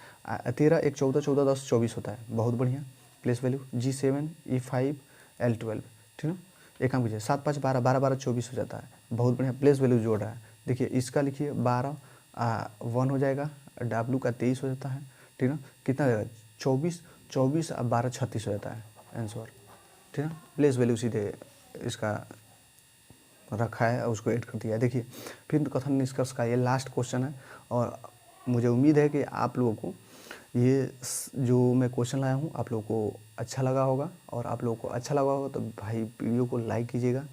13 1 14 14 10 24 होता है, बहुत बढ़िया place value. G7 E5 L12, ठीक ना। एक काम कीजिए 7 5 12 12 12 24 हो जाता है, बहुत बढ़िया प्लेस वैल्यू जोड़ रहा है। देखिए इसका लिखिए 12 1 हो जाएगा, W का 23 हो जाता है, ठीक ना। कितना देगा 24 24 और 12 36 हो जाता है आंसर, ठीक है। प्लेस वैल्यू सीधे इसका रखा है और उसको ऐड कर दिया है। देखिए फिर कथन निष्कर्ष का ये लास्ट क्वेश्चन है और मुझे उम्मीद है कि आप लोगों को ये जो मैं क्वेश्चन लाया हूँ आप लोगों को अच्छा लगा होगा, और आप लोगों को अच्छा लगा होगा तो भाई वीडियो को लाइक कीजिएगा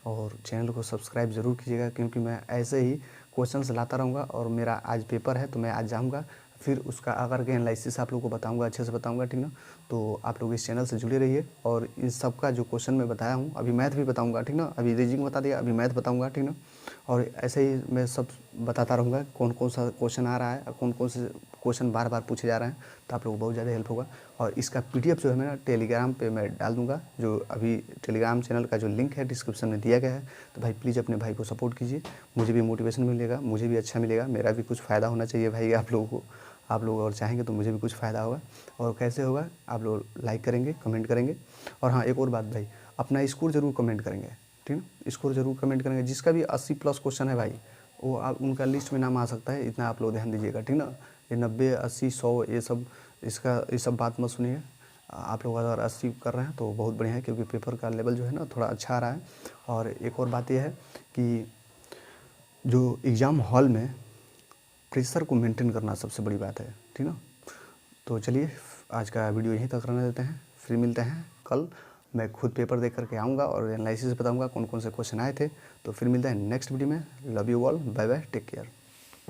और चैनल को सब्सक्राइब ज़रूर कीजिएगा, क्योंकि मैं ऐसे ही क्वेश्चंस लाता रहूँगा। और मेरा आज पेपर है तो मैं आज जाऊँगा, फिर उसका आकर के एनालिसिस आप लोगों को बताऊंगा, अच्छे से बताऊंगा, ठीक ना। तो आप लोग इस चैनल से जुड़े रहिए, और इन सब का जो क्वेश्चन मैं बताया हूँ, अभी मैथ भी बताऊंगा, ठीक ना। अभी रीजनिंग बता दिया, अभी मैथ बताऊंगा, ठीक ना। और ऐसे ही मैं सब बताता रहूँगा कौन कौन सा क्वेश्चन आ रहा है और कौन कौन से क्वेश्चन बार बार पूछे जा रहे हैं, तो आप लोगों को बहुत ज़्यादा हेल्प होगा। और इसका PDF जो है मैं टेलीग्राम पे मैं डाल दूँगा, जो अभी टेलीग्राम चैनल का जो लिंक है डिस्क्रिप्शन में दिया गया है। तो भाई प्लीज़ अपने भाई को सपोर्ट कीजिए, मुझे भी मोटिवेशन मिलेगा, मुझे भी अच्छा मिलेगा, मेरा भी कुछ फ़ायदा होना चाहिए भाई आप लोगों को। आप लोग और चाहेंगे तो मुझे भी कुछ फ़ायदा होगा। और कैसे होगा, आप लोग लाइक करेंगे, कमेंट करेंगे। और हाँ एक और बात भाई, अपना स्कोर ज़रूर कमेंट करेंगे, ठीक है। स्कोर ज़रूर कमेंट करेंगे, जिसका भी 80+ क्वेश्चन है भाई वो आप उनका लिस्ट में नाम आ सकता है, इतना आप लोग ध्यान दीजिएगा, ठीक ना। ये 90 80 100 ये सब ये सब बात मत सुनिए, आप लोग अगर 80 कर रहे हैं तो बहुत बढ़िया है, क्योंकि पेपर का लेवल जो है ना थोड़ा अच्छा आ रहा है। और एक और बात यह है कि जो एग्ज़ाम हॉल में प्रेशर को मेंटेन करना सबसे बड़ी बात है, ठीक ना। तो चलिए आज का वीडियो यहीं तक रहने देते हैं, फिर मिलते हैं कल। मैं खुद पेपर देख करके आऊँगा और एनालिसिस बताऊँगा कौन कौन से क्वेश्चन आए थे। तो फिर मिलते हैं नेक्स्ट वीडियो में। Love you all, bye bye, take care.